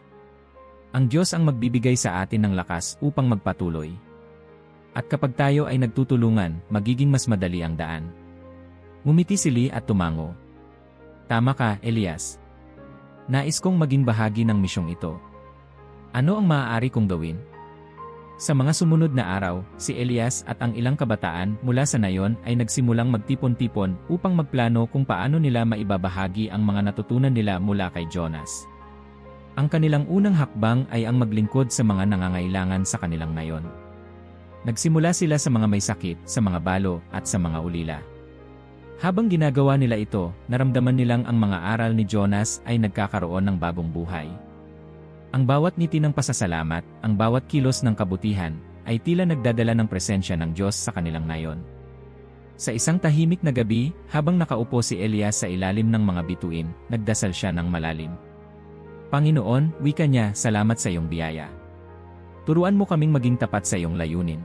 Ang Diyos ang magbibigay sa atin ng lakas upang magpatuloy. At kapag tayo ay nagtutulungan, magiging mas madali ang daan. Ngumiti si Lee at tumango. Tama ka, Elias. Nais kong maging bahagi ng misyong ito. Ano ang maaari kong gawin? Sa mga sumunod na araw, si Elias at ang ilang kabataan mula sa nayon ay nagsimulang magtipon-tipon upang magplano kung paano nila maibabahagi ang mga natutunan nila mula kay Jonas. Ang kanilang unang hakbang ay ang maglingkod sa mga nangangailangan sa kanilang nayon. Nagsimula sila sa mga may sakit, sa mga balo, at sa mga ulila. Habang ginagawa nila ito, naramdaman nilang ang mga aral ni Jonas ay nagkakaroon ng bagong buhay. Ang bawat ngiti ng pasasalamat, ang bawat kilos ng kabutihan, ay tila nagdadala ng presensya ng Diyos sa kanilang nayon. Sa isang tahimik na gabi, habang nakaupo si Elias sa ilalim ng mga bituin, nagdasal siya ng malalim. Panginoon, wika niya, salamat sa iyong biyaya. Turuan mo kaming maging tapat sa iyong layunin.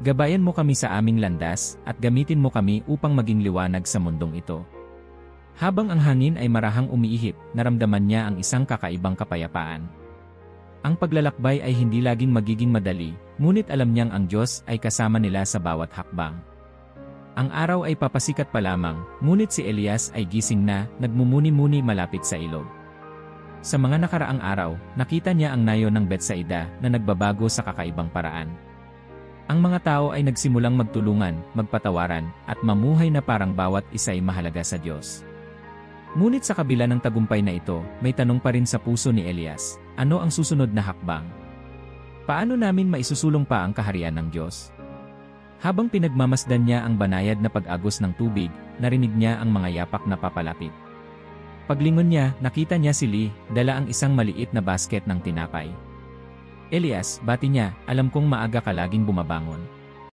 Gabayan mo kami sa aming landas, at gamitin mo kami upang maging liwanag sa mundong ito. Habang ang hangin ay marahang umiihip, naramdaman niya ang isang kakaibang kapayapaan. Ang paglalakbay ay hindi laging magiging madali, ngunit alam niyang ang Diyos ay kasama nila sa bawat hakbang. Ang araw ay papasikat pa lamang, ngunit si Elias ay gising na, nagmumuni-muni malapit sa ilog. Sa mga nakaraang araw, nakita niya ang nayon ng Betsaida na nagbabago sa kakaibang paraan. Ang mga tao ay nagsimulang magtulungan, magpatawaran, at mamuhay na parang bawat isa ay mahalaga sa Diyos. Ngunit sa kabila ng tagumpay na ito, may tanong pa rin sa puso ni Elias, ano ang susunod na hakbang? Paano namin maisusulong pa ang kaharian ng Diyos? Habang pinagmamasdan niya ang banayad na pag-agos ng tubig, narinig niya ang mga yapak na papalapit. Paglingon niya, nakita niya si Lee, dala ang isang maliit na basket ng tinapay. Elias, bati niya, alam kong maaga ka laging bumabangon.